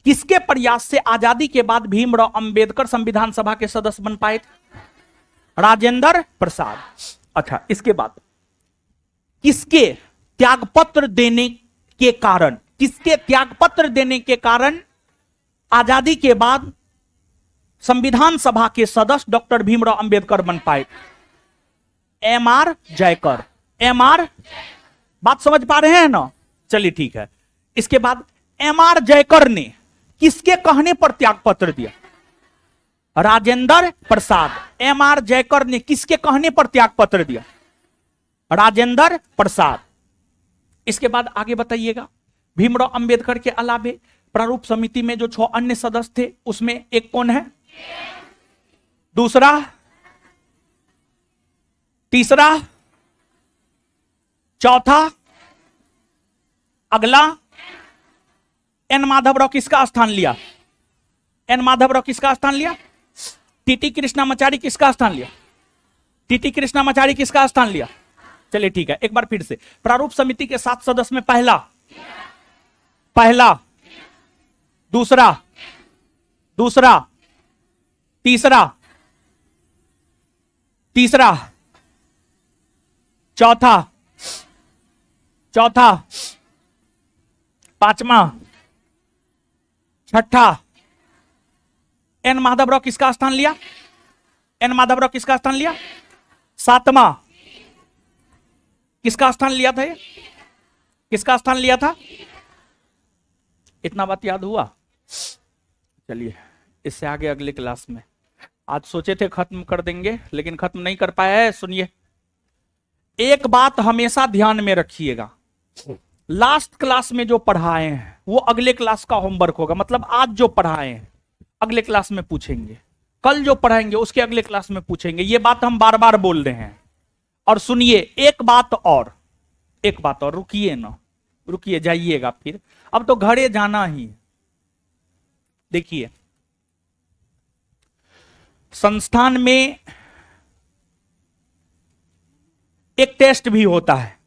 किसके प्रयास से आजादी के बाद भीमराव अंबेडकर संविधान सभा के सदस्य बन पाए? राजेंद्र प्रसाद। अच्छा, इसके बाद किसके त्यागपत्र देने के कारण, किसके त्यागपत्र देने के कारण आजादी के बाद संविधान सभा के सदस्य डॉक्टर भीमराव अंबेडकर बन पाए? एमआर जयकर। एमआर, बात समझ पा रहे हैं ना? चलिए ठीक है। इसके बाद एमआर जयकर ने किसके कहने पर त्यागपत्र दिया? राजेंद्र प्रसाद। एमआर जयकर ने किसके कहने पर त्यागपत्र दिया? राजेंद्र प्रसाद। इसके बाद आगे बताइएगा, भीमराव अंबेडकर के अलावे प्रारूप समिति में जो 6 अन्य सदस्य थे उसमें एक कौन है? दूसरा, तीसरा, चौथा, अगला। एन माधवराव किसका स्थान लिया? एन माधवराव किसका स्थान लिया? टीटी कृष्णामाचारी किसका स्थान लिया? टीटी कृष्णामाचारी किसका स्थान लिया? चलिए ठीक है, एक बार फिर से। प्रारूप समिति के 7 सदस्य में पहला, दूसरा, तीसरा, चौथा, पांचवा, छठा। एन माधवराव किसका स्थान लिया? सातवां किसका स्थान लिया था? किसका स्थान लिया था? इतना बात याद हुआ? चलिए इससे आगे अगले क्लास में। आज सोचे थे खत्म कर देंगे लेकिन खत्म नहीं कर पाया है। सुनिए, एक बात हमेशा ध्यान में रखिएगा, लास्ट क्लास में जो पढ़ाए हैं वो अगले क्लास का होमवर्क होगा। मतलब आज जो पढ़ाए हैं अगले क्लास में पूछेंगे, कल जो पढ़ाएंगे उसके अगले क्लास में पूछेंगे। ये बात हम बार बार बोल रहे हैं। और सुनिए एक बात और, रुकिए ना, रुकिए, जाइएगा फिर, अब तो घरे जाना ही। देखिए, संस्थान में एक टेस्ट भी होता है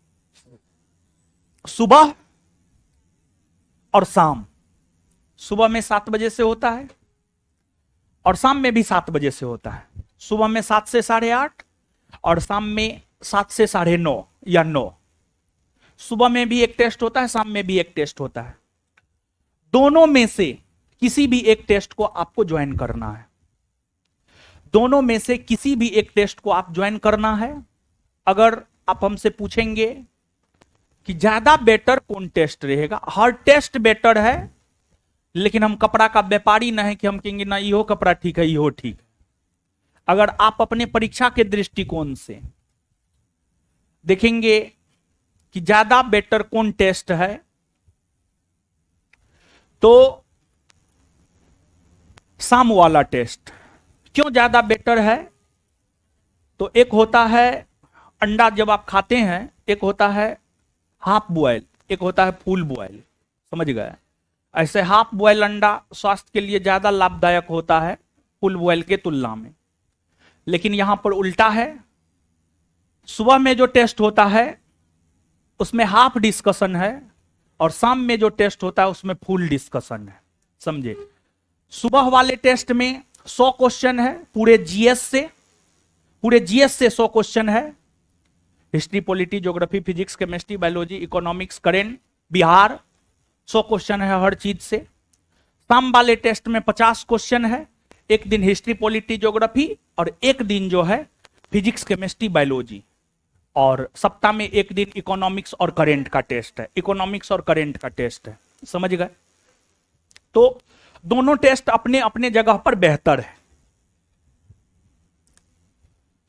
सुबह और शाम। सुबह में 7 बजे से होता है और शाम में भी 7 बजे से होता है। सुबह में 7 से 8:30 और शाम में 7 से 9:30 या 9। सुबह में भी एक टेस्ट होता है, शाम में भी एक टेस्ट होता है। दोनों में से किसी भी एक टेस्ट को आपको ज्वाइन करना है। दोनों में से किसी भी एक टेस्ट को आप ज्वाइन करना है। अगर आप हमसे पूछेंगे कि ज्यादा बेटर कौन टेस्ट रहेगा, हर टेस्ट बेटर है, लेकिन हम कपड़ा का व्यापारी ना है कि हम कहेंगे ना यो कपड़ा ठीक है, यो ठीक है। अगर आप अपने परीक्षा के दृष्टिकोण से देखेंगे कि ज्यादा बेटर कौन टेस्ट है, तो शाम वाला टेस्ट। क्यों ज्यादा बेटर है? तो एक होता है अंडा जब आप खाते हैं, एक होता है हाफ बॉयल, एक होता है फुल बॉयल, समझ गए? ऐसे हाफ बॉयल अंडा स्वास्थ्य के लिए ज्यादा लाभदायक होता है फुल बॉयल के तुलना में। लेकिन यहां पर उल्टा है, सुबह में जो टेस्ट होता है उसमें हाफ डिस्कशन है और शाम में जो टेस्ट होता है उसमें फुल डिस्कशन है। समझे? सुबह वाले टेस्ट में 100 क्वेश्चन है पूरे जीएस से 100 क्वेश्चन है। History, polity, geography, physics, chemistry, biology, economics, current, Bihar, 100 question है हर चीज से। शाम वाले टेस्ट में 50 क्वेश्चन है, एक दिन हिस्ट्री, पॉलिटी, ज्योग्राफी और एक दिन जो है फिजिक्स, केमिस्ट्री, बायोलॉजी, और सप्ताह में एक दिन इकोनॉमिक्स और करेंट का टेस्ट है। समझ गए? तो दोनों टेस्ट अपने अपने जगह पर बेहतर है।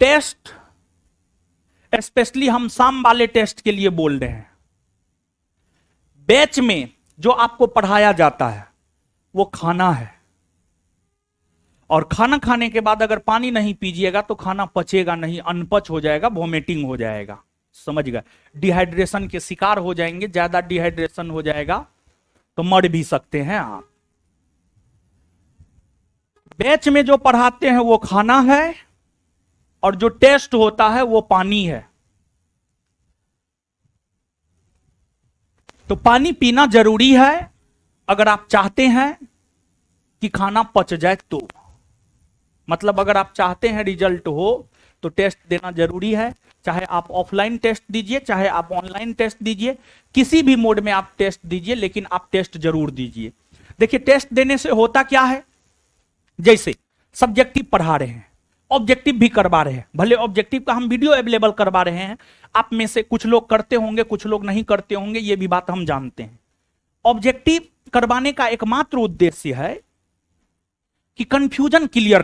टेस्ट स्पेशली हम शाम वाले टेस्ट के लिए बोल रहे हैं। बैच में जो आपको पढ़ाया जाता है वो खाना है, और खाना खाने के बाद अगर पानी नहीं पीजिएगा तो खाना पचेगा नहीं, अनपच हो जाएगा, वोमिटिंग हो जाएगा। समझ गए? डिहाइड्रेशन के शिकार हो जाएंगे, ज्यादा डिहाइड्रेशन हो जाएगा तो मर भी सकते हैं आप। बैच में जो पढ़ाते हैं वो खाना है और जो टेस्ट होता है वो पानी है। तो पानी पीना जरूरी है अगर आप चाहते हैं कि खाना पच जाए तो। मतलब अगर आप चाहते हैं रिजल्ट हो तो टेस्ट देना जरूरी है। चाहे आप ऑफलाइन टेस्ट दीजिए, चाहे आप ऑनलाइन टेस्ट दीजिए, किसी भी मोड में आप टेस्ट दीजिए, लेकिन आप टेस्ट जरूर दीजिए। देखिए, टेस्ट देने से होता क्या है, जैसे सब्जेक्टिव पढ़ा रहे हैं, ऑब्जेक्टिव भी करवा रहे हैं। भले ऑब्जेक्टिव का हम वीडियो अवेलेबल करवा रहे हैं, आप में से कुछ लोग करते होंगे, कुछ लोग नहीं करते होंगे, ये भी बात हम जानते हैं। ऑब्जेक्टिव करवाने का एकमात्र उद्देश्य है कि कंफ्यूजन क्लियर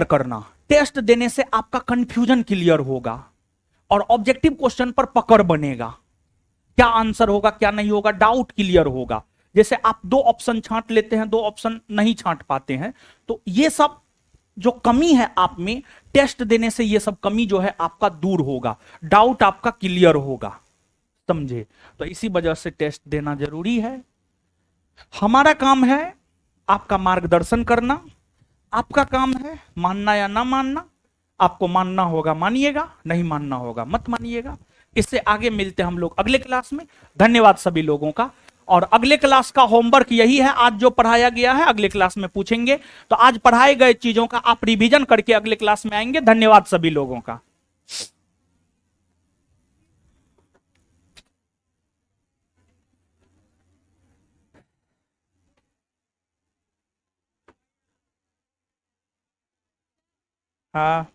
करना। टेस्ट देने से आपका कंफ्यूजन क्लियर होगा और ऑब्जेक्टिव क्वेश्चन पर पकड़ बनेगा, क्या आंसर होगा क्या नहीं होगा, डाउट क्लियर होगा। जैसे आप 2 ऑप्शन छांट लेते हैं, 2 ऑप्शन नहीं छांट पाते हैं, तो ये सब जो कमी है आप में, टेस्ट देने से ये सब कमी जो है आपका दूर होगा, डाउट आपका क्लियर होगा। समझे? तो इसी वजह से टेस्ट देना जरूरी है। हमारा काम है आपका मार्गदर्शन करना, आपका काम है मानना या ना मानना, आपको मानना होगा मानिएगा, नहीं मानना होगा मत मानिएगा। इससे आगे मिलते हैं हम लोग अगले क्लास में। धन्यवाद सभी लोगों का। और अगले क्लास का होमवर्क यही है, आज जो पढ़ाया गया है अगले क्लास में पूछेंगे, तो आज पढ़ाए गए चीजों का आप रिवीजन करके अगले क्लास में आएंगे। धन्यवाद सभी लोगों का। हाँ।